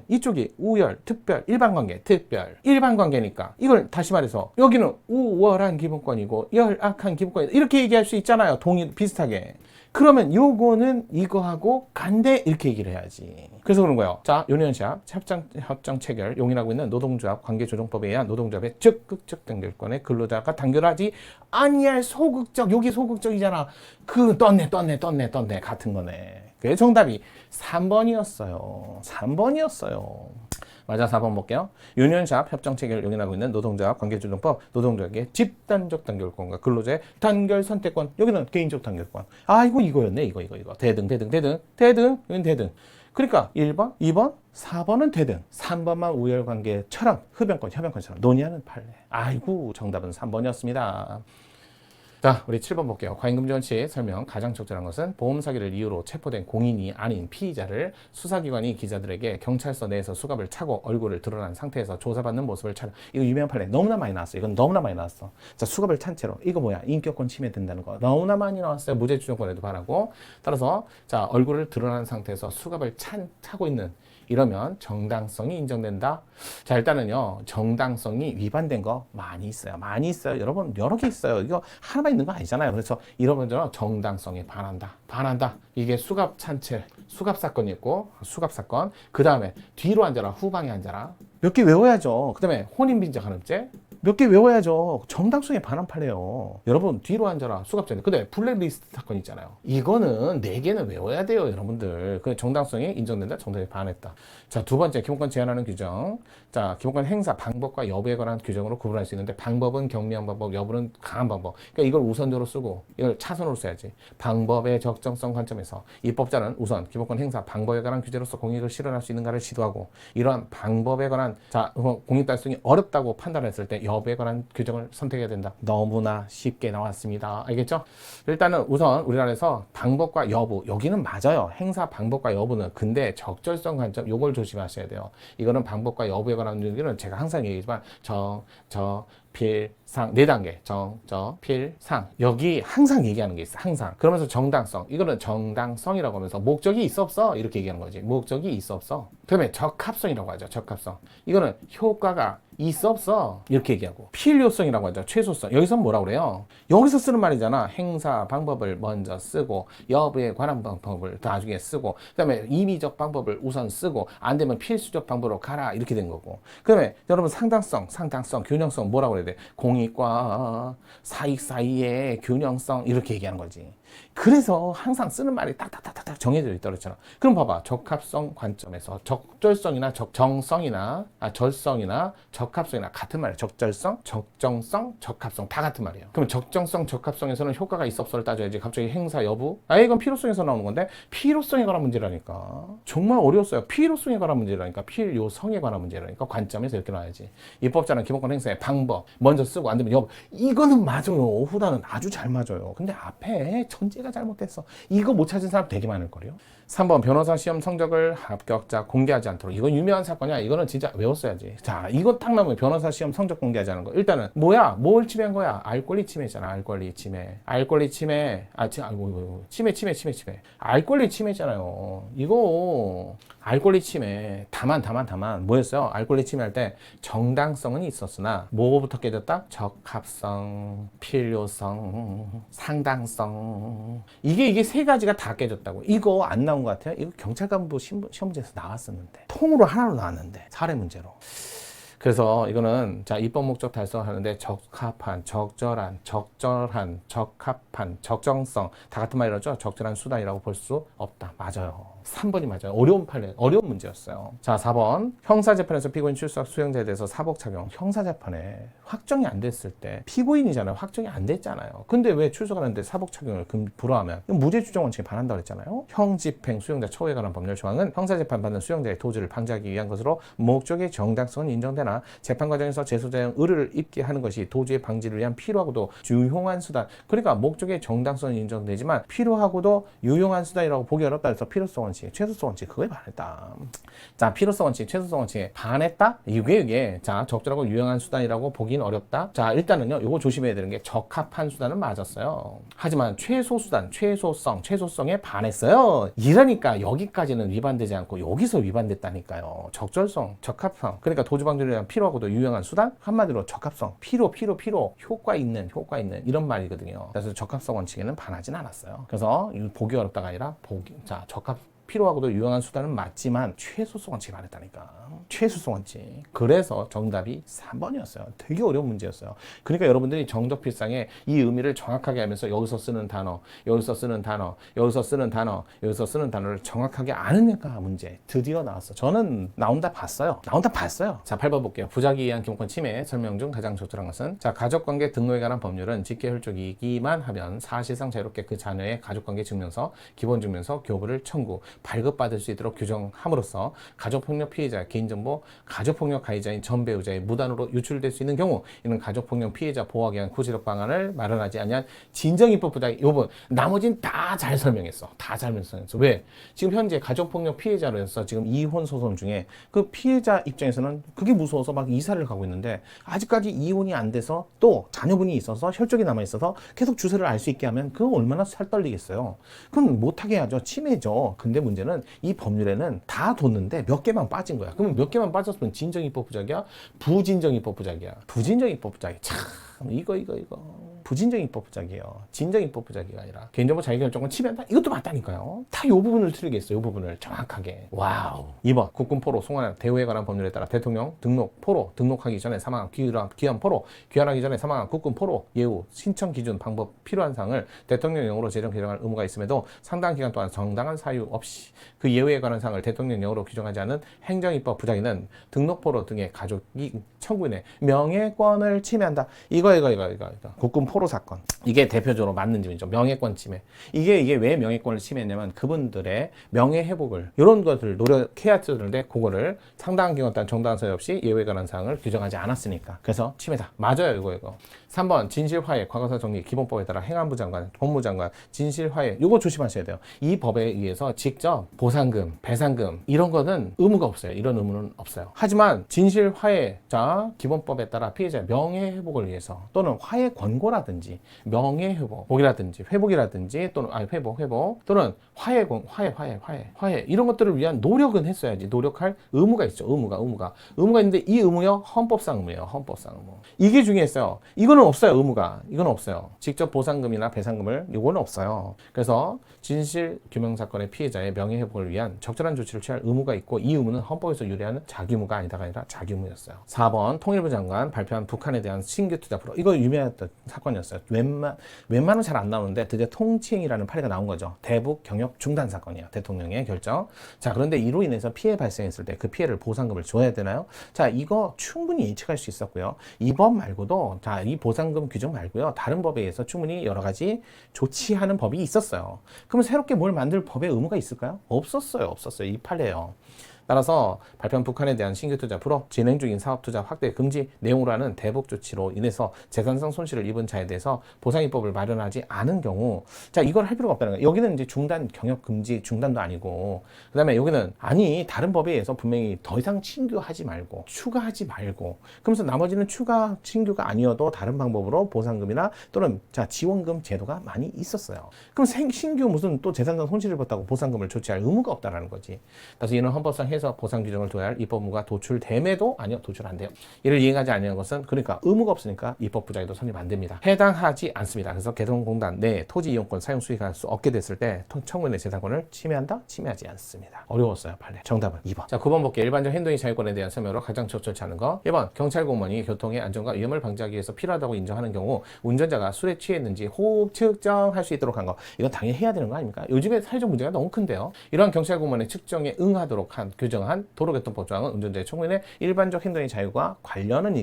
이쪽이 우열, 특별, 일반관계, 특별. 일반관계니까 이걸 다시 말해서 여기는 우월한 기본권이고 열악한 기본권이다. 이렇게 얘기할 수 있잖아요. 비슷하게. 그러면 요거는 이거하고 간대 이렇게 얘기를 해야지. 그래서 그런 거예요. 자, 유니온샵 협정 체결 용인하고 있는 노동조합 관계조정법에 의한 노동조합의 적극적 단결권에 근로자가 단결하지 아니할 소극적, 여기 소극적이잖아. 그 떴네 같은 거네. 그게 정답이 3번이었어요. 맞아, 4번 볼게요. 유니온샵 협정 체결을 용인하고 있는 노동조합 관계조정법, 노동조합의 집단적 단결권과 근로자의 단결 선택권. 여기는 개인적 단결권. 이거였네. 이거. 대등. 여기는 대등. 그러니까 1번, 2번, 4번은 대등. 3번만 우열관계처럼 흡연권, 협연권처럼 논의하는 판례. 정답은 3번이었습니다. 자, 우리 7번 볼게요. 과잉금지원칙 설명. 가장 적절한 것은 보험 사기를 이유로 체포된 공인이 아닌 피의자를 수사기관이 기자들에게 경찰서 내에서 수갑을 차고 얼굴을 드러난 상태에서 조사받는 모습을 촬영. 이거 유명한 판례 너무나 많이 나왔어. 이건 너무나 많이 나왔어. 자, 수갑을 찬 채로. 이거 뭐야? 인격권 침해된다는 거. 너무나 많이 나왔어요. 무죄추정권에도 바라고. 따라서 자, 얼굴을 드러난 상태에서 수갑을 차고 있는, 이러면 정당성이 인정된다. 자, 일단은요, 정당성이 위반된 거 많이 있어요. 여러분, 여러 개 있어요. 이거 하나만 있는 거 아니잖아요. 그래서 이러면 정당성에 반한다. 이게 수갑 찬채, 수갑 사건이 있고, 수갑 사건. 그 다음에 뒤로 앉아라, 후방에 앉아라. 몇 개 외워야죠. 그 다음에 혼인빈적 간음죄. 몇 개 외워야죠. 정당성에 반한 판례요. 여러분, 뒤로 앉아라, 수갑죄. 근데 블랙리스트 사건 있잖아요. 이거는 4개는 외워야 돼요, 여러분들. 그 정당성이 인정된다, 정당성에 반했다. 자, 두 번째, 기본권 제한하는 규정. 자, 기본권 행사 방법과 여부에 관한 규정으로 구분할 수 있는데, 방법은 경미한 방법, 여부는 강한 방법. 그러니까 이걸 우선적으로 쓰고 이걸 차선으로 써야지. 방법의 적정성 관점에서 입법자는 우선 기본권 행사 방법에 관한 규제로서 공익을 실현할 수 있는가를 시도하고, 이러한 방법에 관한 공익 달성이 어렵다고 판단했을 때 여부에 관한 규정을 선택해야 된다. 너무나 쉽게 나왔습니다. 알겠죠? 일단은 우선 우리나라에서 방법과 여부, 여기는 맞아요. 행사 방법과 여부는. 근데 적절성 관점, 요걸 조심하셔야 돼요. 이거는 방법과 여부에 관한 얘기는 제가 항상 얘기하지만 필, 상, 4단계. 필, 상. 여기 항상 얘기하는 게 있어. 항상. 그러면서 정당성. 이거는 정당성이라고 하면서 목적이 있어 없어? 이렇게 얘기하는 거지. 목적이 있어 없어? 그다음에 적합성이라고 하죠. 적합성. 이거는 효과가 있어 없어? 이렇게 얘기하고. 필요성이라고 하죠. 최소성. 여기서 뭐라고 그래요? 여기서 쓰는 말이잖아. 행사 방법을 먼저 쓰고 여부에 관한 방법을 나중에 쓰고, 그다음에 임의적 방법을 우선 쓰고, 안 되면 필수적 방법으로 가라. 이렇게 된 거고. 그다음에 여러분 상당성, 균형성 뭐라고 그래야 돼? 공익과 사익 사이의 균형성, 이렇게 얘기하는 거지. 그래서 항상 쓰는 말이 딱딱딱딱 정해져 있다 그랬잖아. 그럼 봐봐. 적합성 관점에서 적절성이나 적정성이나 절성이나 적합성이나 같은 말이에요. 적절성, 적정성, 적합성 다 같은 말이에요. 그럼 적정성, 적합성에서는 효과가 있어 없어를 따져야지. 갑자기 행사 여부? 이건 필요성에서 나오는 건데 필요성에 관한 문제라니까. 정말 어려웠어요. 필요성에 관한 문제라니까. 필요성에 관한 문제라니까. 관점에서 이렇게 나와야지. 입법자는 기본권 행사의 방법 먼저 쓰고 안 되면 여부. 이거는 맞아요. 후단은 아주 잘 맞아요. 근데 앞에 전제가 잘못됐어. 이거 못 찾은 사람 되게 많을 거예요. 3번 변호사 시험 성적을 합격자 공개하지 않도록. 이건 유명한 사건이야. 이거는 진짜 외웠어야지. 자, 이거 딱 나오면 변호사 시험 성적 공개하지 않은 거. 일단은 뭐야? 뭘 침해한 거야? 알 권리 침해잖아. 알 권리 침해. 알 권리 침해. 침해. 알 권리 침해잖아요. 이거 알 권리 침해. 다만 뭐였어요? 알 권리 침해할 때 정당성은 있었으나 뭐부터 깨졌다? 적합성, 필요성, 상당성. 이게 세 가지가 다 깨졌다고. 이거 안 나온 것 같아요? 이거 경찰간부 시험 문제에서 나왔었는데 통으로 하나로 나왔는데 사례 문제로. 그래서 이거는 자 입법 목적 달성하는데 적합한, 적절한, 적합한, 적정성 다 같은 말이라죠. 적절한 수단이라고 볼 수 없다. 맞아요. 3번이 맞아요. 어려운 문제였어요. 자 4번 형사재판에서 피고인 출석 수용자에 대해서 사복 착용. 형사재판에 확정이 안 됐을 때 피고인이잖아요. 확정이 안 됐잖아요. 근데 왜 출석하는데 사복 착용을 불허하면 무죄 추정 원칙에 반한다고 했잖아요. 형집행 수용자 처우에 관한 법률 조항은 형사재판 받는 수용자의 도주를 방지하기 위한 것으로 목적의 정당성은 인정되나 재판 과정에서 재소자의 의뢰를 입게 하는 것이 도주의 방지를 위한 필요하고도 유용한 수단. 그러니까 목적의 정당성은 인정되지만 필요하고도 유용한 수단이라고 보기 어렵다 해서 필요성 원칙, 최소성 원칙 그거에 반했다. 자, 필요성 원칙, 최소성 원칙에 반했다? 이게 자, 적절하고 유용한 수단이라고 보기는 어렵다. 자, 일단은요. 이거 조심해야 되는 게 적합한 수단은 맞았어요. 하지만 최소 수단, 최소성에 반했어요. 이러니까 여기까지는 위반되지 않고 여기서 위반됐다니까요. 적절성, 적합성. 그러니까 도주 방지를 위한 필요하고도 유용한 수단? 한마디로 적합성, 필요, 효과 있는 이런 말이거든요. 그래서 적합성 원칙에는 반하진 않았어요. 그래서 보기 어렵다가 아니라 필요하고도 유용한 수단은 맞지만 최소성 원칙에 반했다니까. 최소성 원칙. 그래서 정답이 3번이었어요. 되게 어려운 문제였어요. 그러니까 여러분들이 정적필상에 이 의미를 정확하게 하면서 여기서 쓰는 단어, 여기서 쓰는 단어를 정확하게 아느냐가 문제. 드디어 나왔어. 저는 나온다 봤어요. 자, 8번 볼게요. 부작위에 의한 기본권 침해 설명 중 가장 적절한 것은 자, 가족관계 등록에 관한 법률은 직계혈족이기만 하면 사실상 자유롭게 그 자녀의 가족관계 증명서, 기본증명서, 교부를 청구, 발급받을 수 있도록 규정함으로써 가족폭력 피해자 개인정보, 가족폭력 가해자인 전 배우자의 무단으로 유출될 수 있는 경우 이는 가족폭력 피해자 보호하기 위한 구체적 방안을 마련하지 아니한 진정입법 부작위. 요번 나머진 다 잘 설명했어. 왜? 지금 현재 가족폭력 피해자로서 지금 이혼 소송 중에 그 피해자 입장에서는 그게 무서워서 막 이사를 가고 있는데 아직까지 이혼이 안 돼서 또 자녀분이 있어서 혈족이 남아 있어서 계속 주소를 알 수 있게 하면 그거 얼마나 살 떨리겠어요. 그건 못하게 해야죠. 침해죠. 근데 문제는 이 법률에는 다 뒀는데 몇 개만 빠진 거야. 그러면 몇 개만 빠졌으면 진정입법 부작이야? 부진정입법 부작이야. 부진정입법 부작이 참 이거 부진정입법 부작이에요. 진정입법 부작이가 아니라 개인정보 자기결정권 침해한다? 이것도 맞다니까요. 다 이 부분을 틀리겠어요. 이 부분을 정확하게. 와우. 2번 국군 포로 송환 대우에 관한 법률에 따라 대통령 등록 포로 등록하기 전에 사망한 귀환 포로 귀환하기 전에 사망한 국군 포로 예우 신청 기준 방법 필요한 사항을 대통령령으로 제정 개정할 의무가 있음에도 상당한 기간 동안 정당한 사유 없이 그 예우에 관한 사항을 대통령령으로 규정하지 않은 행정입법 부작위는 등록 포로 등의 가족이 청구인의 명예권을 침해한다. 이거. 국군 포로 사건. 이게 대표적으로 맞는 점이죠. 명예권 침해. 이게 왜 명예권을 침해했냐면 그분들의 명예 회복을 이런 것들을 노력해야 되는데 그거를 상당한 기간 동안 정당한 사유 없이 예외에 관한 사항을 규정하지 않았으니까. 그래서 침해다. 맞아요. 이거. 3번 진실화해 과거사 정리 기본법에 따라 행안부 장관, 법무장관 진실화해 이거 조심하셔야 돼요. 이 법에 의해서 직접 보상금, 배상금 이런 거는 의무가 없어요. 이런 의무는 없어요. 하지만 진실화해자 기본법에 따라 피해자의 명예회복을 위해서 또는 화해 권고라든지 명예회복이라든지 회복이라든지 또는 회복 또는 화해 이런 것들을 위한 노력은 했어야지. 노력할 의무가 있죠. 의무가 있는데 이 의무요 헌법상 의무예요. 헌법상 의무. 이게 중요했어요. 이거는 없어요. 이거는 없어요. 직접 보상금이나 배상금을 이거는 없어요. 그래서 진실 규명 사건의 피해자의 명예회복을 위한 적절한 조치를 취할 의무가 있고 이 의무는 헌법에서 유래하는 자기의무가 아니라 자기의무였어요. 4번 통일부 장관 발표한 북한에 대한 신규 투자 프로. 이거 유명했던 사건이 사건이었어요. 웬만은 잘 안 나오는데 드디어 통치행위라는 판례가 나온 거죠. 대북 경협 중단 사건이에요. 대통령의 결정. 자, 그런데 이로 인해서 피해 발생했을 때 그 피해를 보상금을 줘야 되나요? 자, 이거 충분히 예측할 수 있었고요. 이 법 말고도 자, 이 보상금 규정 말고요. 다른 법에 의해서 충분히 여러 가지 조치하는 법이 있었어요. 그럼 새롭게 뭘 만들 법의 의무가 있을까요? 없었어요. 이 판례요. 따라서 발표한 북한에 대한 신규 투자 불허, 진행 중인 사업 투자 확대 금지 내용으로 하는 대북 조치로 인해서 재산상 손실을 입은 자에 대해서 보상 입법을 마련하지 않은 경우, 자, 이걸 할 필요가 없다는 거예요. 여기는 이제 중단, 경협 금지 중단도 아니고, 그 다음에 여기는 아니 다른 법에 의해서 분명히 더 이상 신규하지 말고 추가하지 말고, 그러면서 나머지는 추가 신규가 아니어도 다른 방법으로 보상금이나 또는 자 지원금 제도가 많이 있었어요. 그럼 신규 무슨 또 재산상 손실을 입었다고 보상금을 조치할 의무가 없다라는 거지. 그래서 이는 헌법상 해서 보상 규정을 둬야 할 입법무가 도출됨에도 아니요, 도출 안 돼요. 이를 이행하지 않는 것은 그러니까 의무가 없으니까 입법 부작위도 성립 안 됩니다. 해당하지 않습니다. 그래서 개성공단 내 토지 이용권 사용 수익할 수 없게 됐을 때 청구인의 재산권을 침해한다? 침해하지 않습니다. 어려웠어요, 판례. 정답은 2번. 자, 9번 볼게요. 일반적 행동의 자유권에 대한 설명으로 가장 적절치 않은 거. 1번 경찰 공무원이 교통의 안전과 위험을 방지하기 위해서 필요하다고 인정하는 경우 운전자가 술에 취했는지 호흡 측정할 수 있도록 한 거. 이건 당연히 해야 되는 거 아닙니까? 요즘에 사회적 문제가 너무 큰데요. 이러한 경찰 공무원의 측정에 응하도록 한 규정한 도로교통법 조항은 운전자의 청구인의 일반적 행동의 자유와 관련은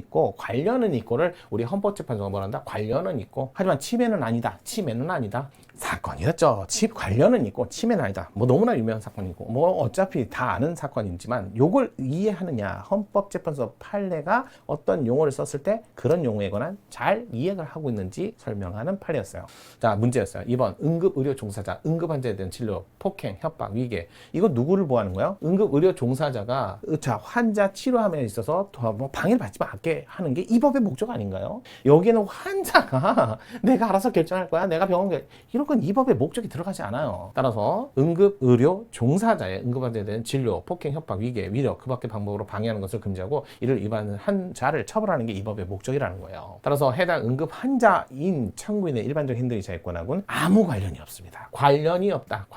있고를 우리 헌법재판소가 뭐란다? 관련은 있고, 하지만 침해는 아니다. 사건이었죠. 관련은 있고 침해는 아니다. 뭐 너무나 유명한 사건이고 뭐 어차피 다 아는 사건이지만 요걸 이해하느냐, 헌법재판소 판례가 어떤 용어를 썼을 때 그런 용어에 관한 잘 이해를 하고 있는지 설명하는 판례였어요. 자, 문제였어요. 2번 응급의료 종사자, 응급환자에 대한 진료, 폭행, 협박, 위계. 이거 누구를 보호하는 거예요? 응급의료 종사자가 자 환자 치료함에 있어서 뭐 방해를 받지 않게 하는 게 이 법의 목적 아닌가요? 여기는 환자가 내가 알아서 결정할 거야, 내가 병원 이런 건 이 법의 목적이 들어가지 않아요. 따라서 응급의료 종사자의 응급환자에 대한 진료, 폭행, 협박, 위계, 위력, 그 밖의 방법으로 방해하는 것을 금지하고 이를 위반한 자를 처벌하는 게 이 법의 목적이라는 거예요. 따라서 해당 응급환자인 청구인의 일반적 행동의 자유권하고는 아무 관련이 없습니다. 관련이 없다.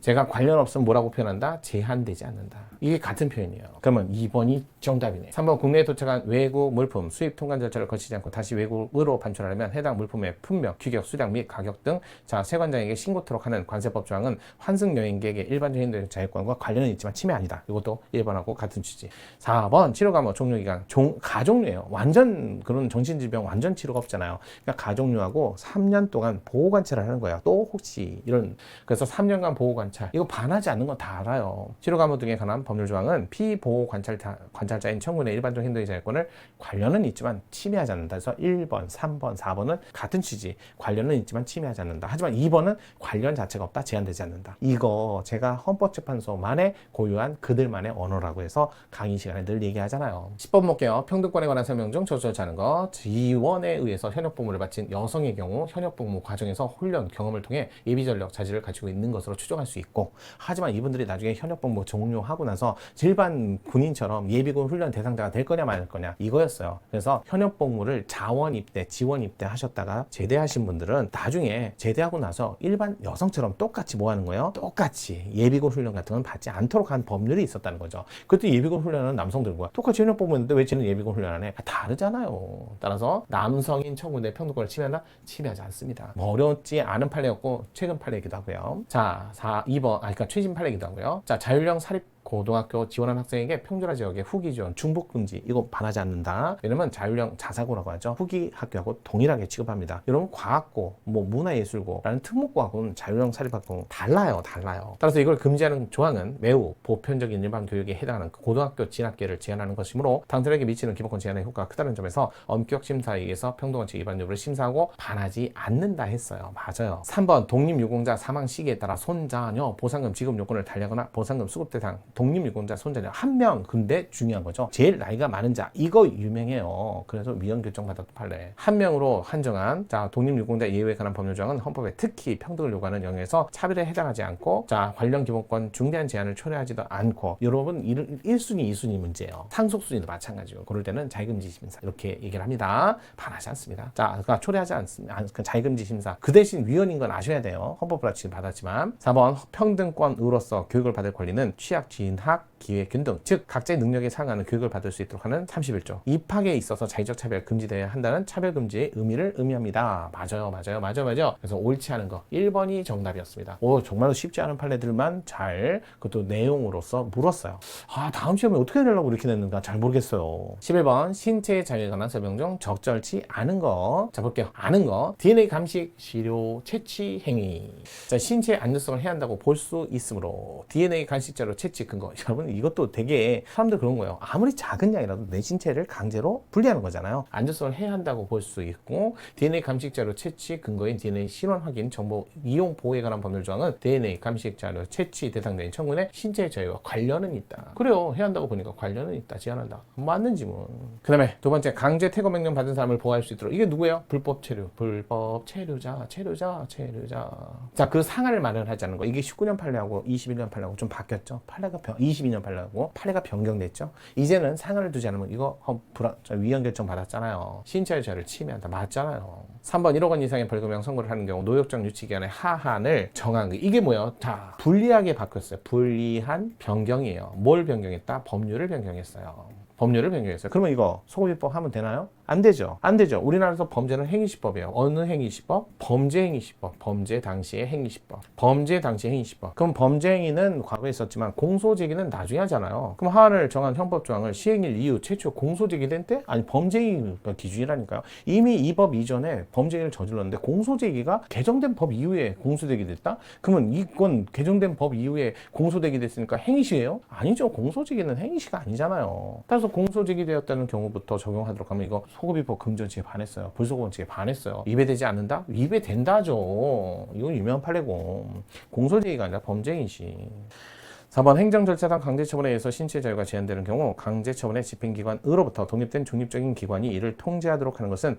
제가 관련 없으면 뭐라고 표현한다? 제한되지 않는다. 이게 같은 표현이에요. 그러면 2번이 정답이네. 3번 국내에 도착한 외국 물품 수입 통관 절차를 거치지 않고 다시 외국으로 반출하려면 해당 물품의 품명, 규격, 수량 및 가격 등 자 세관장에게 신고토록 하는 관세법 조항은 환승 여행객의 일반적 행동의 자유권과 관련은 있지만 침해 아니다. 이것도 1번하고 같은 취지. 4번 치료감호 종료기간 가족류예요. 완전 그런 정신질병 완전 치료가 없잖아요. 그러니까 가족류하고 3년 동안 보호관찰을 하는 거예요. 또 혹시 이런, 그래서 3년간 보호관찰, 이거 반하지 않는 건 다 알아요. 치료감호 등에 관한 법률 조항은 피보호관찰자인 청구인의 일반적 행동의 자유권을 관련은 있지만 침해하지 않는다. 그래서 1번, 3번, 4번은 같은 취지. 관련은 있지만 침해하지 않는다. 하지만 2번은 관련 자체가 없다. 제한되지 않는다. 이거 제가 헌법재판소만의 고유한 그들만의 언어라고 해서 강의 시간에 늘 얘기하잖아요. 10번 볼게요. 평등권에 관한 설명 중 적절치 않은 거. 지원에 의해서 현역복무를 마친 여성의 경우 현역복무 과정에서 훈련 경험을 통해 예비전력 자질을 갖추고 있는 것으로 추정할 수 있고, 하지만 이분들이 나중에 현역복무 종료하고 나서 일반 군인처럼 예비군 훈련 대상자가 될 거냐 말 거냐 이거였어요. 그래서 현역복무를 자원 입대, 지원 입대 하셨다가 제대하신 분들은 나중에 제대하고 나서 일반 여성처럼 똑같이 뭐 하는 거예요? 똑같이 예비군 훈련 같은 건 받지 않도록 한 법률이 있었다는 거죠. 그때 예비군 훈련은 남성들과 똑같이 현역복무 했는데 왜 쟤는 예비군 훈련 안 해? 다르잖아요. 따라서 남성인 청구인의 평등권을 침해한다? 침해하지 않습니다. 뭐 어렵지 않은 판례였고 최근 판례이기도 하고요. 자, 2번, 그러니까 최신 판례이기도 하고요. 자, 자율형 사립 고등학교 지원한 학생에게 평준화 지역의 후기 지원, 중복 금지, 이거 반하지 않는다. 왜냐면 자율형 자사고라고 하죠. 후기 학교하고 동일하게 취급합니다. 여러분 과학고, 뭐 문화예술고라는 특목고하고는 자율형 사립학교 달라요. 따라서 이걸 금지하는 조항은 매우 보편적인 일반 교육에 해당하는 고등학교 진학계를 제한하는 것이므로 당사자에게 미치는 기본권 제한의 효과가 크다는 점에서 엄격 심사에 의해서 평등원칙 위반 여부를 심사하고 반하지 않는다 했어요. 맞아요. 3번 독립유공자 사망 시기에 따라 손자녀 보상금 지급 요건을 달리하거나 보상금 수급 대상 독립유공자 손자녀 한 명. 근데 중요한 거죠. 제일 나이가 많은 자, 이거 유명해요. 그래서 위헌 결정 받았던 판례. 한 명으로 한정한 자 독립유공자 예외에 관한 법률 조항은 헌법에 특히 평등을 요구하는 영역에서 차별에 해당하지 않고 자 관련 기본권 중대한 제한을 초래하지도 않고, 여러분 1순위, 2순위 문제예요. 상속순위도 마찬가지고 그럴 때는 자의금지 심사 이렇게 얘기를 합니다. 반하지 않습니다. 자, 그러니까 초래하지 않습니다. 자의금지 심사 그 대신 위헌인 건 아셔야 돼요. 헌법 불합치 받았지만. 4번 평등권으로서 교육을 받을 권리는 취약, 진학, 기회 균등, 즉 각자의 능력에 상하는 교육을 받을 수 있도록 하는 31조. 입학에 있어서 자의적 차별 금지되어야 한다는 차별금지의 의미를 의미합니다. 맞아요. 그래서 옳지 않은 거 1번이 정답이었습니다. 정말로 쉽지 않은 판례들만 잘 그것도 내용으로서 물었어요. 다음 시험에 어떻게 내려고 이렇게 냈는가 잘 모르겠어요. 11번 신체의 자유에 관한 설명 중 적절치 않은 거. 자, 볼게요. 아는 거. DNA 감식, 시료, 채취, 행위. 자, 신체의 안전성을 해야 한다고 볼 수 있으므로 DNA 간식자료 채취 근거. 여러분 이것도 되게 사람들 그런 거예요. 아무리 작은 양이라도 내 신체를 강제로 분리하는 거잖아요. 안전성을 해야 한다고 볼 수 있고 DNA 감식자료 채취 근거인 DNA 신원 확인 정보 이용 보호에 관한 법률 조항은 DNA 감식자료 채취 대상자인 청구인의 신체의 자유와 관련은 있다. 그래요. 해야 한다고 보니까 관련은 있다. 제한한다. 맞는 지문. 그 다음에 두 번째, 강제 퇴거 명령 받은 사람을 보호할 수 있도록. 이게 누구예요? 불법 체류자. 자, 그 상한을 마련하자는 거. 이게 19년 판례하고 21년 판례하고 좀 바뀌었죠. 22년 판례하고 판례가 변경됐죠. 이제는 상한을 두지 않으면 이거 위헌 결정 받았잖아요. 신체의 자유를 침해한다. 맞잖아요. 3번 1억 원 이상의 벌금형 선고를 하는 경우 노역장 유치기간의 하한을 정한 거. 이게 뭐예요? 자, 불리하게 바뀌었어요. 불리한 변경이에요. 뭘 변경했다? 법률을 변경했어요. 그러면 이거 소급입법 하면 되나요? 안 되죠. 우리나라에서 범죄는 행위시법이에요. 어느 행위시법? 범죄행위시법. 범죄 당시의 행위시법. 그럼 범죄행위는 과거에 있었지만 공소제기는 나중에 하잖아요. 그럼 하한을 정한 형법조항을 시행일 이후 최초 공소제기된 때? 아니, 범죄행위가 기준이라니까요. 이미 이 법 이전에 범죄행위를 저질렀는데 공소제기가 개정된 법 이후에 공소제기 됐다? 그러면 이건 개정된 법 이후에 공소제기 됐으니까 행위시예요? 아니죠. 공소제기는 행위시가 아니잖아요. 따라서 공소제기 되었다는 경우부터 적용하도록 하면 이거 소급입법 금전치에 반했어요. 불소급원칙에 반했어요. 위배되지 않는다? 위배된다죠. 이건 유명한 판례고. 공소제기가 아니라 범죄인시. 4번 행정절차상 강제처분에 의해서 신체 자유가 제한되는 경우 강제처분의 집행기관으로부터 독립된 중립적인 기관이 이를 통제하도록 하는 것은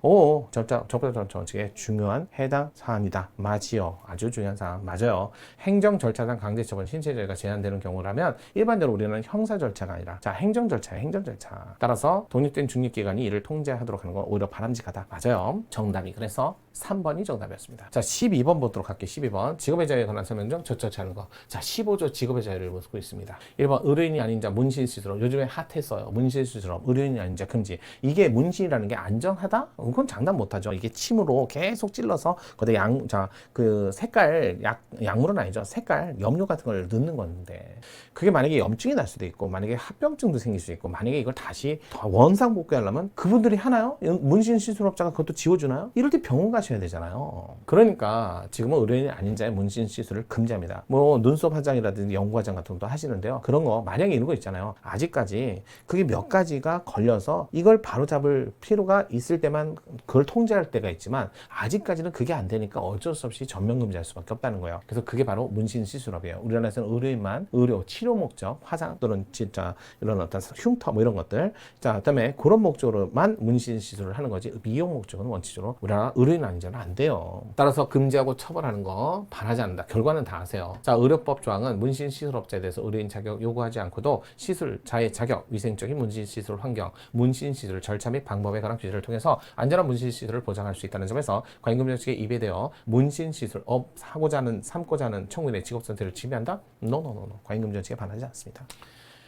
적법절차원칙의 중요한 해당 사항이다. 맞지요. 아주 중요한 사항. 맞아요. 행정절차상 강제처분 신체 자유가 제한되는 경우라면 일반적으로 우리는 형사절차가 아니라 행정절차예요. 행정절차. 따라서 독립된 중립기관이 이를 통제하도록 하는 건 오히려 바람직하다. 맞아요. 정답이 그래서 3번이 정답이었습니다. 자, 12번 보도록 할게요. 12번 직업의 자유에 관한 설명 중 적절치 않은 거. 자, 15조 직업의 자유를 묻고 있습니다. 1번 의료인이 아닌 자 문신시스럽. 요즘에 핫했어요. 문신시스럽. 의료인이 아닌 자 금지. 이게 문신이라는 게 안전하다? 그건 장담 못하죠. 이게 침으로 계속 찔러서 거기다 그 색깔 약물은 아니죠. 색깔 염료 같은 걸 넣는 건데 그게 만약에 염증이 날 수도 있고 만약에 합병증도 생길 수 있고 만약에 이걸 다시 원상복귀하려면 그분들이 하나요? 문신시술업자가 그것도 지워주나요? 이럴 때 병원 가셔야 되잖아요. 그러니까 지금은 의료인이 아닌 자의 문신시술을 금지합니다. 뭐 눈썹 화장이라든지 연구화장 같은 것도 하시는데요. 그런 거 만약에 이런 거 있잖아요. 아직까지 그게 몇 가지가 걸려서 이걸 바로잡을 필요가 있을 때만 그걸 통제할 때가 있지만 아직까지는 그게 안 되니까 어쩔 수 없이 전면 금지할 수밖에 없다는 거예요. 그래서 그게 바로 문신시술업이에요. 우리나라에서는 의료인만 의료 치료 목적 화장 또는 진짜 이런 어떤 흉터 뭐 이런 것들 그다음에 그런 목적으로만 문신시술을 하는 거지 미용 목적은 원칙적으로 우리나라 의료인 아닌 자는 안 돼요. 따라서 금지하고 처벌하는 거 반하지 않는다. 결과는 다 아세요. 자, 의료법 조항은 문신시술업자에 대해서 의료인 자격 요구하지 않고도 시술자의 자격, 위생적인 문신시술 환경, 문신시술 절차 및 방법에 관한 규제를 통해서 안전한 문신시술을 보장할 수 있다는 점에서 과잉금지원칙에 입에되어 문신시술업 삼고자 하는 청구인의 직업선택을 지배한다? 노. 과잉금지원칙에 반하지 않습니다.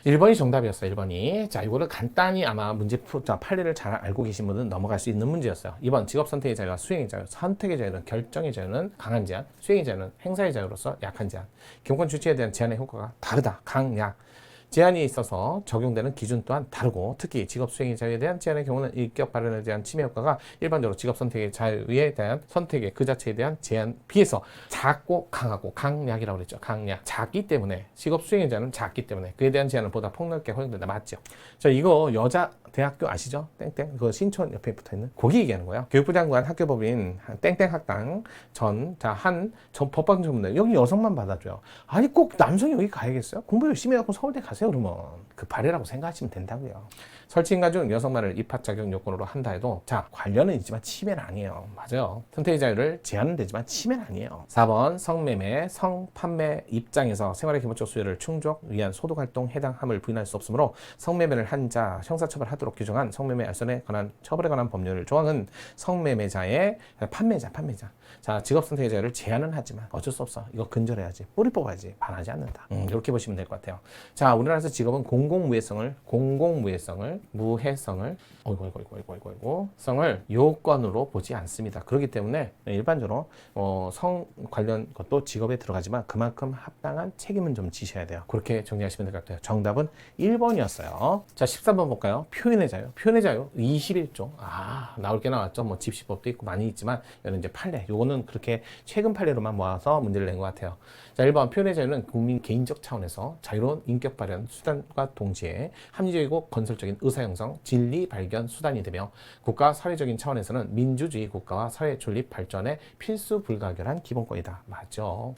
1번이 정답이었어요. 1번이. 자, 이거를 간단히 아마 판례를 잘 알고 계신 분은 넘어갈 수 있는 문제였어요. 2번 직업 선택의 자유와 수행의 자유. 선택의 자유는 결정의 자유는 강한 제한, 수행의 자유는 행사의 자유로서 약한 제한. 기본권 주체에 대한 제한의 효과가 다르다. 강약. 제한이 있어서 적용되는 기준 또한 다르고 특히 직업 수행의 자유에 대한 제한의 경우는 인격 발현에 대한 침해 효과가 일반적으로 직업 선택의 자유에 대한 선택의 그 자체에 대한 제한 비해서 작고 강하고 강약이라고 그랬죠. 강약. 작기 때문에 직업 수행의 자유는 작기 때문에 그에 대한 제한은 보다 폭넓게 허용된다. 맞죠? 자, 이거 여자 대학교 아시죠? 땡땡 그 신촌 옆에 붙어있는 거기 얘기하는 거예요. 교육부 장관 학교법인 땡땡 학당 전 법방 전문대 여기 여성만 받아줘요. 아니 꼭 남성이 여기 가야겠어요? 공부 열심히 해갖고 서울대 가세요. 그러면 그 발해라고 생각하시면 된다고요. 설치인가 중 여성만을 입학 자격 요건으로 한다 해도 자 관련은 있지만 침해는 아니에요. 맞아요. 선택의 자유를 제한은 되지만 침해는 아니에요. 4번 성매매, 성판매 입장에서 생활의 기본적 수요를 충족 위한 소득활동 해당함을 부인할 수 없으므로 성매매를 한 자 형사처벌하도록 규정한 성매매 알선에 관한 처벌에 관한 법률 조항은 성매매자의 판매자 자 직업 선택의 자유를 제한은 하지만 어쩔 수 없어. 이거 근절해야지. 뿌리 뽑아야지. 반하지 않는다. 이렇게 보시면 될 것 같아요. 자, 우리는 우리나라에서 직업은 공공무해성을 성을 요건으로 보지 않습니다. 그렇기 때문에 일반적으로 성 관련 것도 직업에 들어가지만 그만큼 합당한 책임은 좀 지셔야 돼요. 그렇게 정리하시면 될 것 같아요. 정답은 1번이었어요. 자, 13번 볼까요? 표현의 자유. 21조. 나올 게 나왔죠. 뭐 집시법도 있고 많이 있지만 이거는 이제 판례. 요거는 그렇게 최근 판례로만 모아서 문제를 낸 것 같아요. 자, 1번 표현의 자유는 국민 개인적 차원에서 자유로운 인격 발현 수단과 동시에 합리적이고 건설적인 의사 형성, 진리 발견 수단이 되며 국가 사회적인 차원에서는 민주주의 국가와 사회 존립 발전에 필수 불가결한 기본권이다. 맞죠?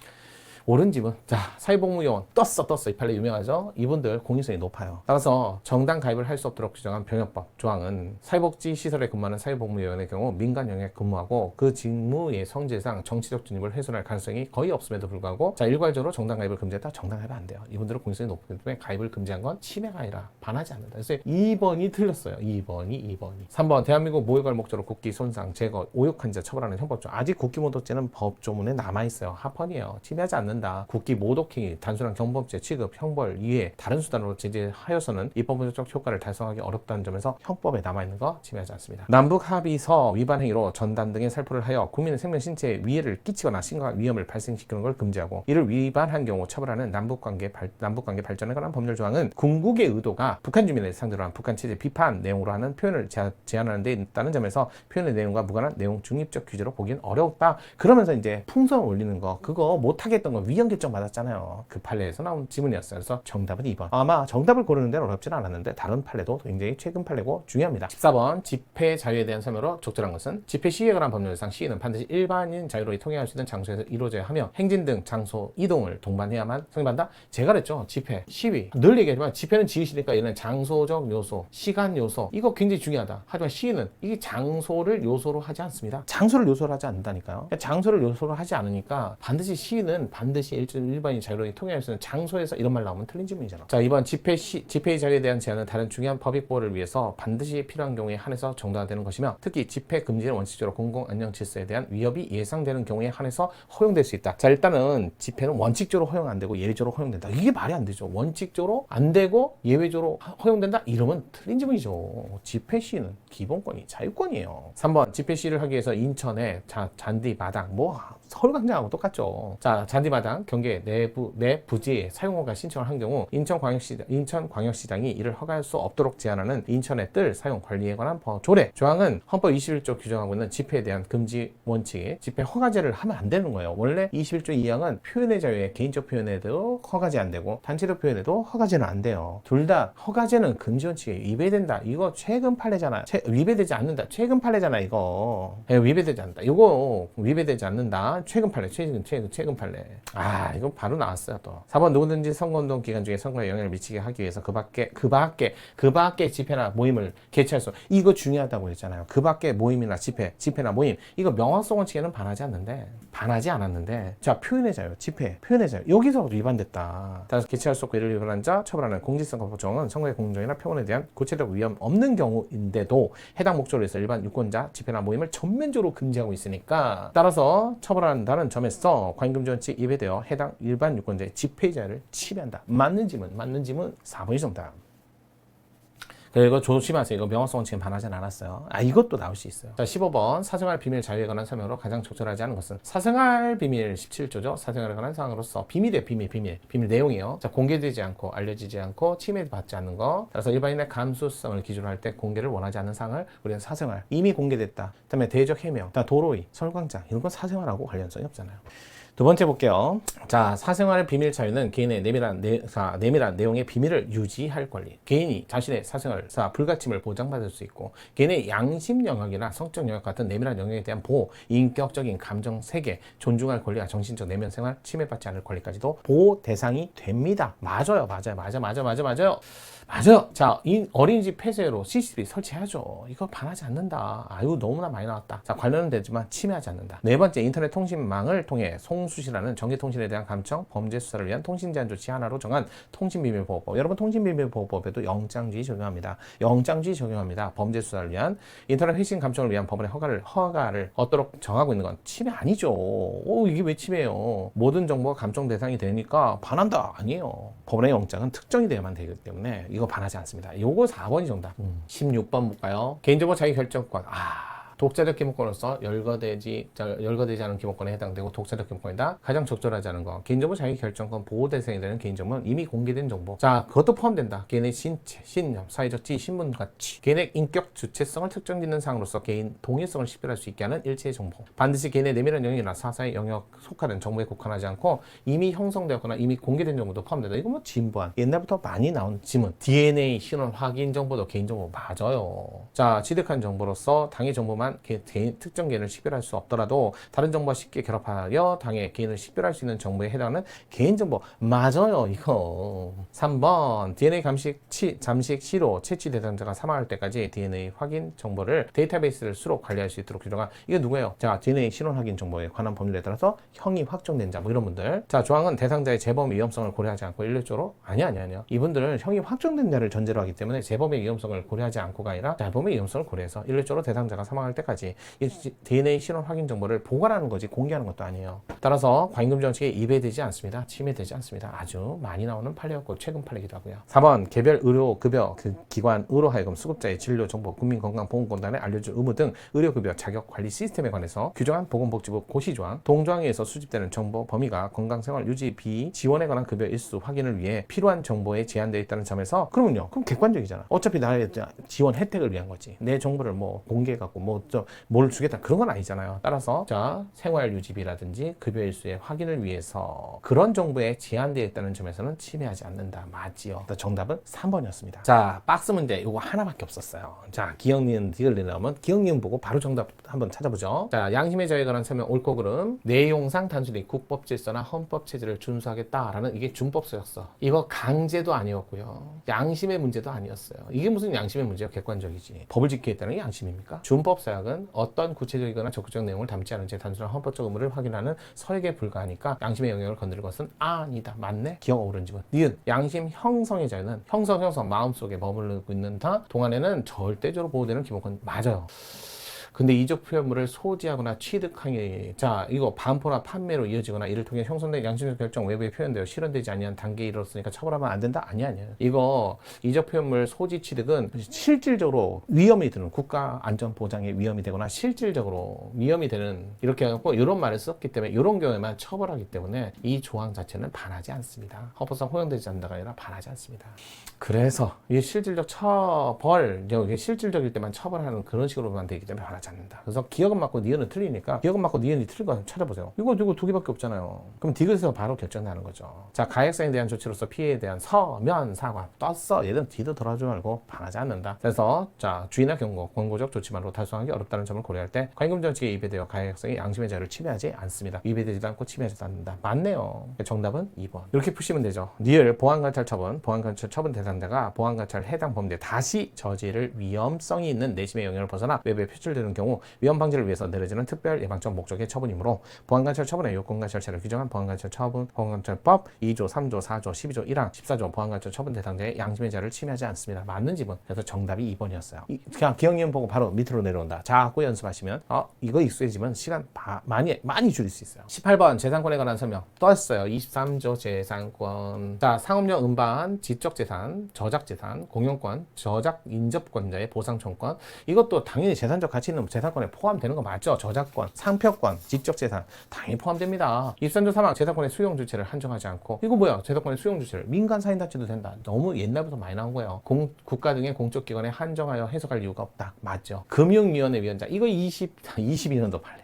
옳은 지문. 자, 사회복무요원 떴어. 이 판례 유명하죠? 이분들 공익성이 높아요. 따라서 정당 가입을 할 수 없도록 규정한 병역법 조항은 사회복지시설에 근무하는 사회복무요원의 경우 민간 영역에 근무하고 그 직무의 성질상 정치적 중립을 훼손할 가능성이 거의 없음에도 불구하고 자, 일괄적으로 정당 가입을 금지했다. 정당 가입은 안 돼요. 이분들은 공익성이 높기 때문에 가입을 금지한 건 침해가 아니라 반하지 않는다. 그래서 2번이 틀렸어요. 2번이. 3번 대한민국 모욕할 목적으로 국기 손상, 제거, 오욕한 자 처벌하는 형법조. 아직 국기 모독죄는 법조문에 남아있어요. 합헌이에요. 침해하지 않는다. 국기 모독행위, 단순한 경범죄, 취급, 형벌 이외에 다른 수단으로 제재하여서는 입법적 효과를 달성하기 어렵다는 점에서 형법에 남아있는 거 침해하지 않습니다. 남북 합의서 위반 행위로 전단 등의 살포를 하여 국민의 생명 신체에 위해를 끼치거나 심각한 위험을 발생시키는 걸 금지하고 이를 위반한 경우 처벌하는 남북관계 발전에 관한 법률 조항은 궁극의 의도가 북한 주민을 상대로 한 북한 체제 비판 내용으로 하는 표현을 제한하는 데 있다는 점에서 표현의 내용과 무관한 내용 중립적 규제로 보기엔 어렵다. 그러면서 이제 풍선 올리는 거 그거 못하게 했던 거 위헌 결정 받았잖아요. 그 판례에서 나온 지문이었어요. 그래서 정답은 2번. 아마 정답을 고르는 데는 어렵지는 않았는데 다른 판례도 굉장히 최근 판례고 중요합니다. 14번 집회 자유에 대한 설명으로 적절한 것은 집회 시위에 관한 법률상 시위는 반드시 일반인 자유로이 통행할 수 있는 장소에서 이루어져야 하며 행진 등 장소 이동을 동반해야만 성립한다. 제가 그랬죠. 집회, 시위. 늘 얘기하지만 집회는 지으시니까 얘는 장소적 요소, 시간 요소 이거 굉장히 중요하다. 하지만 시위는 이게 장소를 요소로 하지 않습니다. 장소를 요소로 하지 않는다니까요. 장소를 요소로 하지 않으니까 반드시 시위는 반드시 일반인 자유로이 통행할 수 있는 장소에서 이런 말 나오면 틀린 질문이잖아. 자, 이번 집회의 자유에 대한 제한은 다른 중요한 법익 보호를 위해서 반드시 필요한 경우에 한해서 정당화되는 것이며 특히 집회 금지는 원칙적으로 공공 안녕 질서에 대한 위협이 예상되는 경우에 한해서 허용될 수 있다. 자, 일단은 집회는 원칙적으로 허용 안 되고 예외적으로 허용된다. 이게 말이 안 되죠. 원칙적으로 안 되고 예외적으로 허용된다? 이러면 틀린 질문이죠. 집회 시위는 기본권이 자유권이에요. 3번 집회 시위를 하기 위해서 인천에 잔디 마당 서울광장하고 똑같죠. 자, 잔디마당 경계 내 부지에 사용허가 신청을 한 경우 인천광역시장이 이를 허가할 수 없도록 제한하는 인천의 뜰 사용 관리에 관한 조례 조항은 헌법 21조 규정하고 있는 집회에 대한 금지 원칙에 집회 허가제를 하면 안 되는 거예요. 원래 21조 2항은 표현의 자유에 개인적 표현에도 허가제 안 되고 단체적 표현에도 허가제는 안 돼요. 둘 다 허가제는 금지 원칙에 위배된다. 이거 최근 판례잖아요. 위배되지 않는다. 최근 판례잖아 이거. 위배되지 않는다. 이거 위배되지 않는다. 최근 판례. 이거 바로 나왔어요 또. 4번 누구든지 선거운동 기간 중에 선거에 영향을 미치게 하기 위해서 그 밖에 집회나 모임을 개최할 수. 이거 중요하다고 했잖아요. 그 밖에 모임이나 집회나 모임. 이거 명확성 원칙에는 반하지 않았는데. 자, 표현의 자유, 표현의 자유. 여기서 위반됐다. 따라서 개최할 수 없고 이를 위반한 자 처벌하는 공직선거법 조항은 선거의 공정이나 평온에 대한 구체적 위험 없는 경우인데도 해당 목적으로 해서 일반 유권자 집회나 모임을 전면적으로 금지하고 있으니까 따라서 처벌한다는 점에서 과잉금지 원칙 위배되어 해당 일반 유권자의 집회 자유를 침해한다. 맞는 지문 4번이 정답. 그리고 조심하세요. 이거 명확성 원칙은 반하진 않았어요. 이것도 나올 수 있어요. 자, 15번 사생활 비밀 자유에 관한 설명으로 가장 적절하지 않은 것은 사생활 비밀 17조죠. 사생활에 관한 사항으로서 비밀 내용이요. 자, 공개되지 않고 알려지지 않고 침해받지 않는 거. 따라서 일반인의 감수성을 기준으로 할 때 공개를 원하지 않는 사항을 우리는 사생활 이미 공개됐다. 그다음에 대적 해명, 도로의, 설광장 이런 건 사생활하고 관련성이 없잖아요. 두 번째 볼게요. 자, 사생활 비밀 자유는 개인의 내밀한 내용의 비밀을 유지할 권리. 개인이 자신의 사생활, 불가침을 보장받을 수 있고 개인의 양심 영역이나 성적 영역 같은 내밀한 영역에 대한 보호, 인격적인 감정 세계, 존중할 권리와 정신적 내면 생활, 침해받지 않을 권리까지도 보호 대상이 됩니다. 맞아요. 맞아요. 자, 이 어린이집 폐쇄로 CCTV 설치해야죠. 이거 반하지 않는다. 아유, 너무나 많이 나왔다. 자, 관련은 되지만 침해하지 않는다. 네 번째, 인터넷 통신망을 통해 송수시라는 정기통신에 대한 감청, 범죄 수사를 위한 통신제한 조치 하나로 정한 통신비밀보호법. 여러분, 통신비밀보호법에도 영장주의 적용합니다. 영장주의 적용합니다. 범죄 수사를 위한 인터넷 회신 감청을 위한 법원의 허가를 얻도록 정하고 있는 건 침해 아니죠. 오, 이게 왜 침해예요? 모든 정보가 감청 대상이 되니까 반한다. 아니에요. 법원의 영장은 특정이 돼야만 되기 때문에 이거 반하지 않습니다. 요거 4번이 정답. 16번 볼까요? 개인정보 자기결정권. 독자적 기본권으로서 열거되지 않은 기본권에 해당되고 독자적 기본권이다. 가장 적절하지 않은 거. 개인정보 자기결정권 보호 대상이 되는 개인정보는 이미 공개된 정보. 자, 그것도 포함된다. 개인의 신체, 신념, 사회적 지위, 신분 가치, 개인의 인격 주체성을 특정짓는 사항으로서 개인 동일성을 식별할 수 있게 하는 일체의 정보. 반드시 개인의 내밀한 영역이나 사사의 영역 속하는 정보에 국한하지 않고 이미 형성되었거나 이미 공개된 정보도 포함된다. 이거 뭐 진부한 옛날부터 많이 나온 지문. DNA 신원 확인 정보도 개인정보 맞아요. 자, 취득한 정보로서 당의 정보만 특정 개인을 식별할 수 없더라도 다른 정보와 쉽게 결합하여 당의 개인을 식별할 수 있는 정보에 해당하는 개인정보 맞아요. 이거 3번 DNA 잠식 시로 채취 대상자가 사망할 때까지 DNA 확인 정보를 데이터베이스를 수로 관리할 수 있도록 규정한 이게 누구예요? 자, DNA 신원 확인 정보에 관한 법률에 따라서 형이 확정된 자 뭐 이런 분들. 자, 조항은 대상자의 재범 위험성을 고려하지 않고 일률적으로 아니야. 이분들은 형이 확정된 자를 전제로 하기 때문에 재범의 위험성을 고려하지 않고가 아니라 재범의 위험성을 고려해서 일률적으로 대상자가 사망할 때까지 DNA 신원 확인 정보를 보관하는 거지 공개하는 것도 아니에요. 따라서 과잉금지 원칙에 위배되지 않습니다. 침해되지 않습니다. 아주 많이 나오는 판례였고 최근 판례기도 하고요. 4번 개별 의료급여 기관으로 하여금 수급자의 진료 정보 국민건강보험공단에 알려줄 의무 등 의료급여 자격관리 시스템에 관해서 규정한 보건복지부 고시조항 동조항에 의해서 수집되는 정보 범위가 건강생활 유지비 지원에 관한 급여 일수 확인을 위해 필요한 정보에 제한되어 있다는 점에서 그럼 객관적이잖아. 어차피 나의 지원 혜택을 위한 거지. 내 정보를 뭐 공개해갖고 뭘 주겠다 그런 건 아니잖아요. 따라서 자, 생활유지비라든지 급여일수의 확인을 위해서 그런 정보에 제한되어 있다는 점에서는 침해하지 않는다. 맞지요. 정답은 3번이었습니다. 자, 박스 문제 이거 하나밖에 없었어요. 자, 기억니은 디귿을 나오면 기억니은 보고 바로 정답 한번 찾아보죠. 자, 양심의 자유에 관한 설명 옳고 그름 내용상 단순히 국법 질서나 헌법 체제를 준수하겠다라는 이게 준법서였어. 이거 강제도 아니었고요. 양심의 문제도 아니었어요. 이게 무슨 양심의 문제야? 객관적이지. 법을 지키겠다는 게 양심입니까? 준법사약은 어떤 구체적이거나 적극적 내용을 담지 않은 채 단순한 헌법적 의무를 확인하는 설계에 불과하니까 양심의 영역을 건드릴 것은 아니다. 맞네? 기억 옳은 집은 니은 양심 형성의 자유는 형성 마음속에 머무르고 있는 동안에는 절대적으로 보호되는 기본권 맞아요. 근데 이적 표현물을 소지하거나 취득하기 자 이거 반포나 판매로 이어지거나 이를 통해 형성된 양심적 결정 외부에 표현되어 실현되지 아니한 단계에 이르렀으니까 처벌하면 안 된다? 아니야. 이거 이적 표현물 소지 취득은 실질적으로 위험이 드는 국가 안전 보장에 위험이 되거나 실질적으로 위험이 되는 이렇게 해갖고 이런 말을 썼기 때문에 이런 경우에만 처벌하기 때문에 이 조항 자체는 반하지 않습니다. 헌법상 허용되지 않는다가 아니라 반하지 않습니다. 그래서 이 실질적 처벌 이게 실질적일 때만 처벌하는 그런 식으로만 되기 때문에 반하지 않는다. 그래서 기억은 맞고 니은은 틀리니까 기억은 맞고 니은이 틀린 거 찾아보세요. 이거 두 개밖에 없잖아요. 그럼 디귿에서 바로 결정나는 거죠. 자, 가해성에 대한 조치로서 피해에 대한 서면 사과 떴어. 얘는 뒤도 돌아주지 말고 반하지 않는다. 그래서 자, 주의나 경고, 권고적 조치만으로 달성하기 어렵다는 점을 고려할 때 과잉금지 원칙에 위배되어 가해성이 양심의 자유를 침해하지 않습니다. 위배되지도 않고 침해하지도 않는다. 맞네요. 정답은 2번. 이렇게 푸시면 되죠. 니을 보안관찰 처분, 보안관찰 처분 대상자가 보안관찰 해당 범죄 다시 저지를 위험성이 있는 내심의 영역을 벗어나 외부에 표출되는 경우 위험 방지를 위해서 내려지는 특별 예방적 목적의 처분이므로 보안관찰 처분의 요건관찰 체를 규정한 보안관찰 처분 보안관찰법 2조, 3조, 4조, 12조 1항, 14조 보안관찰 처분 대상자의 양심의 자유를 침해하지 않습니다. 맞는 지분. 그래서 정답이 2번이었어요. 그냥 기억니은 보고 바로 밑으로 내려온다. 자꾸 연습하시면 이거 익숙해지면 시간 많이 줄일 수 있어요. 18번 재산권에 관한 설명 떴어요. 23조 재산권. 자, 상업용 음반, 지적재산, 저작재산, 공용권, 저작 인접권자의 보상청권 이것도 당연히 재산적 가치 있는 재산권에 포함되는 거 맞죠? 저작권, 상표권, 지적재산 당연히 포함됩니다. 23조 3항 재산권의 수용 주체를 한정하지 않고 이거 뭐야? 재산권의 수용 주체를 민간 사인단체도 된다. 너무 옛날부터 많이 나온 거예요. 국가 등의 공적기관에 한정하여 해석할 이유가 없다. 맞죠? 금융위원회 위원장 이거 22년도 판례.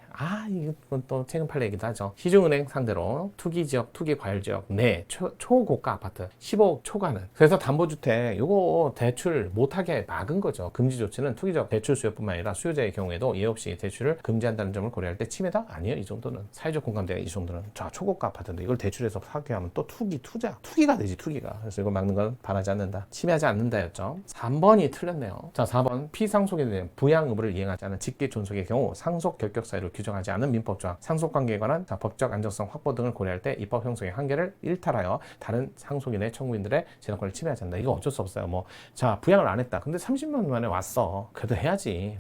이건 또 최근 판례이기도 하죠. 시중은행 상대로 투기지역, 투기과열지역 내 초고가 아파트 15억 초과는, 그래서 담보주택 요거 대출 못하게 막은 거죠. 금지 조치는 투기적 대출 수요뿐만 아니라 수요자의 경우에도 예외 없이 대출을 금지한다는 점을 고려할 때 침해다? 아니에요. 이 정도는 사회적 공감대가 이 정도는. 자, 초고가 아파트인데 이걸 대출해서 사게 하면 또 투기가 되지, 투기가. 그래서 이걸 막는 건 바라지 않는다, 침해하지 않는다였죠. 3번이 틀렸네요. 자, 4번 피상속에 대한 부양 의무를 이행하지 않은 직계 존속의 경우 상속 결격 사유를 규정하지 않은 민법조항, 상속관계에 관한 법적 안정성 확보 등을 고려할 때 입법 형성의 한계를 일탈하여 다른 상속인의 청구인들의 재산권을 침해하지 않는다. 이거 어쩔 수 없어요. 자, 부양을 안 했다. 근데 30년 만에 왔어. 그래도 해야지.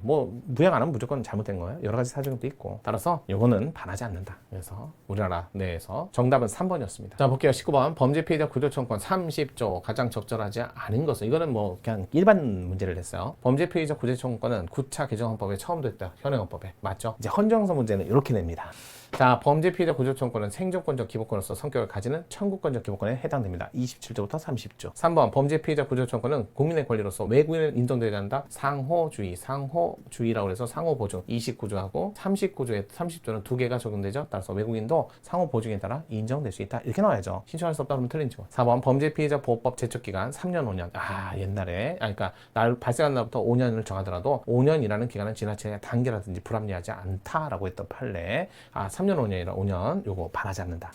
부양 안 하면 무조건 잘못된 거예요. 여러 가지 사정도 있고. 따라서 요거는 반하지 않는다. 그래서 우리나라 내에서 정답은 3번이었습니다. 자, 볼게요. 19번 범죄 피해자 구조청권 30조 가장 적절하지 않은 것은, 이거는 그냥 일반 문제를 냈어요. 범죄 피해자 구조청권은 9차 개정헌법에 처음 됐다. 현행헌법에. 맞죠? 이제 헌정서 문제는 이렇게 냅니다. 자, 범죄 피해자 구조청권은 생존권적 기본권으로서 성격을 가지는 청구권적 기본권에 해당됩니다. 27조부터 30조. 3번 범죄 피해자 구조청권은 국민의 권리로서 외국인은 인정되지 않는다. 상호주의라고 해서 상호보증 29조하고 39조에 30조는 두 개가 적용되죠. 따라서 외국인도 상호보증에 따라 인정될 수 있다. 이렇게 나와야죠. 신청할 수 없다 그러면 틀린지. 4번 범죄 피해자 보호법 제척기간 3년 5년. 옛날에 그러니까 날 발생한 날부터 5년을 정하더라도 5년이라는 기간은 지나치게 단계라든지 불합리하지 않다라고 했던 판례. 3년 5년이라 5년 요거 반하지 않는다.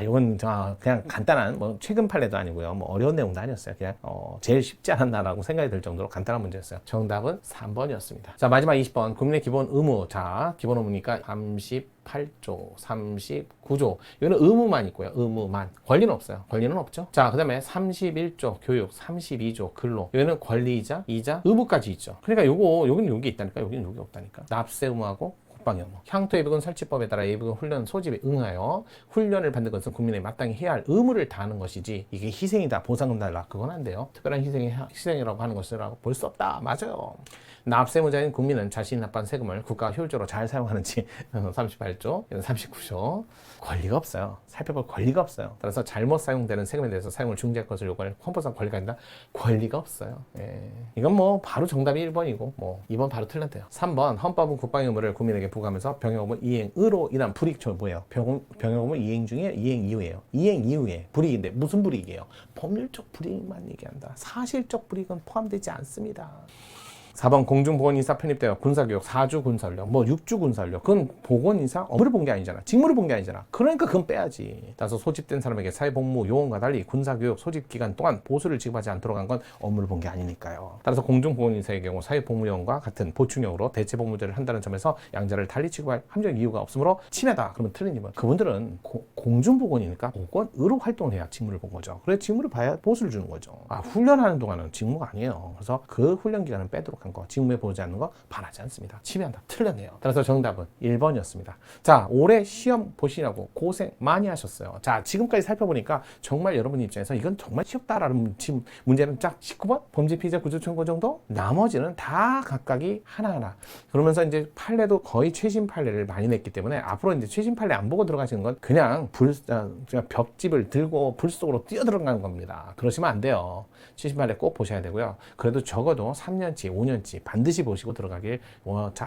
이건 그냥 간단한 최근 판례도 아니고요. 어려운 내용도 아니었어요. 그냥 제일 쉽지 않았나라고 생각이 들 정도로 간단한 문제였어요. 정답은 3번이었습니다. 자, 마지막 20번 국민의 기본 의무. 자, 기본 의무니까 38조, 39조. 이거는 의무만 있고요. 의무만. 권리는 없어요. 권리는 없죠. 자, 그 다음에 31조 교육, 32조 근로. 이거는 권리이자 의무까지 있죠. 그러니까 여기는 여기 있다니까. 여기는 여기 없다니까. 납세 의무하고 향토 예비군 설치법에 따라 예비군 훈련 소집에 응하여 훈련을 받는 것은 국민의 마땅히 해야 할 의무를 다하는 것이지, 이게 희생이다, 보상금 달라, 그건 안 돼요. 특별한 희생이라고 하는 것이라고 볼 수 없다. 맞아요. 납세무자인 국민은 자신이 납부한 세금을 국가가 효율적으로 잘 사용하는지 38조, 39조. 권리가 없어요. 살펴볼 권리가 없어요. 따라서 잘못 사용되는 세금에 대해서 사용을 중지할 것을 요구할 헌법상 권리가 아니다. 권리가 없어요. 이건 바로 정답이 1번이고 2번 바로 틀렸대요. 3번 헌법은 국방의 의무를 국민에게 부과하면서 병역의무 이행으로 인한 불이익. 뭐예요? 병역의무 이행 중에 이행 이후예요. 이행 이후에 불이익인데 무슨 불이익이에요? 법률적 불이익만 얘기한다. 사실적 불이익은 포함되지 않습니다. 4번 공중보건인사 편입되어 군사교육 4주 군사훈련 6주 군사훈련, 그건 보건인사 업무를 본 게 아니잖아. 직무를 본 게 아니잖아. 그러니까 그건 빼야지. 따라서 소집된 사람에게 사회복무 요원과 달리 군사교육 소집기간 동안 보수를 지급하지 않도록 한 건 업무를 본 게 아니니까요. 따라서 공중보건인사의 경우 사회복무요원과 같은 보충형으로 대체복무제를 한다는 점에서 양자를 달리 취급할 합리적 이유가 없으므로 침해다. 그러면 틀린 이유는 그분들은 공중보건이니까 보건으로 활동을 해야 직무를 본 거죠. 그래 직무를 봐야 보수를 주는 거죠. 훈련하는 동안은 직무가 아니에요. 그래서 그 훈련 기간은 빼도록 거, 직무에 보지 않는 거 반하지 않습니다. 침해한다. 틀렸네요. 따라서 정답은 1번이었습니다. 자, 올해 시험 보시라고 고생 많이 하셨어요. 자, 지금까지 살펴보니까 정말 여러분 입장에서 이건 정말 쉽다라는 문제는 딱 19번 범죄 피해자 구조청구 정도, 나머지는 다 각각이 하나하나. 그러면서 이제 판례도 거의 최신 판례를 많이 냈기 때문에 앞으로 이제 최신 판례 안 보고 들어가시는 건 그냥 벽집을 들고 불 속으로 뛰어 들어가는 겁니다. 그러시면 안 돼요. 최신 판례 꼭 보셔야 되고요. 그래도 적어도 3년치, 5년치 반드시 보시고 들어가길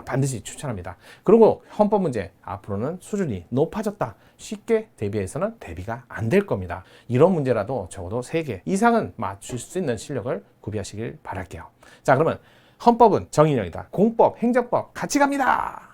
반드시 추천합니다. 그리고 헌법 문제 앞으로는 수준이 높아졌다. 쉽게 대비해서는 대비가 안 될 겁니다. 이런 문제라도 적어도 3개 이상은 맞출 수 있는 실력을 구비하시길 바랄게요. 자, 그러면 헌법은 정인형이다. 공법, 행정법 같이 갑니다.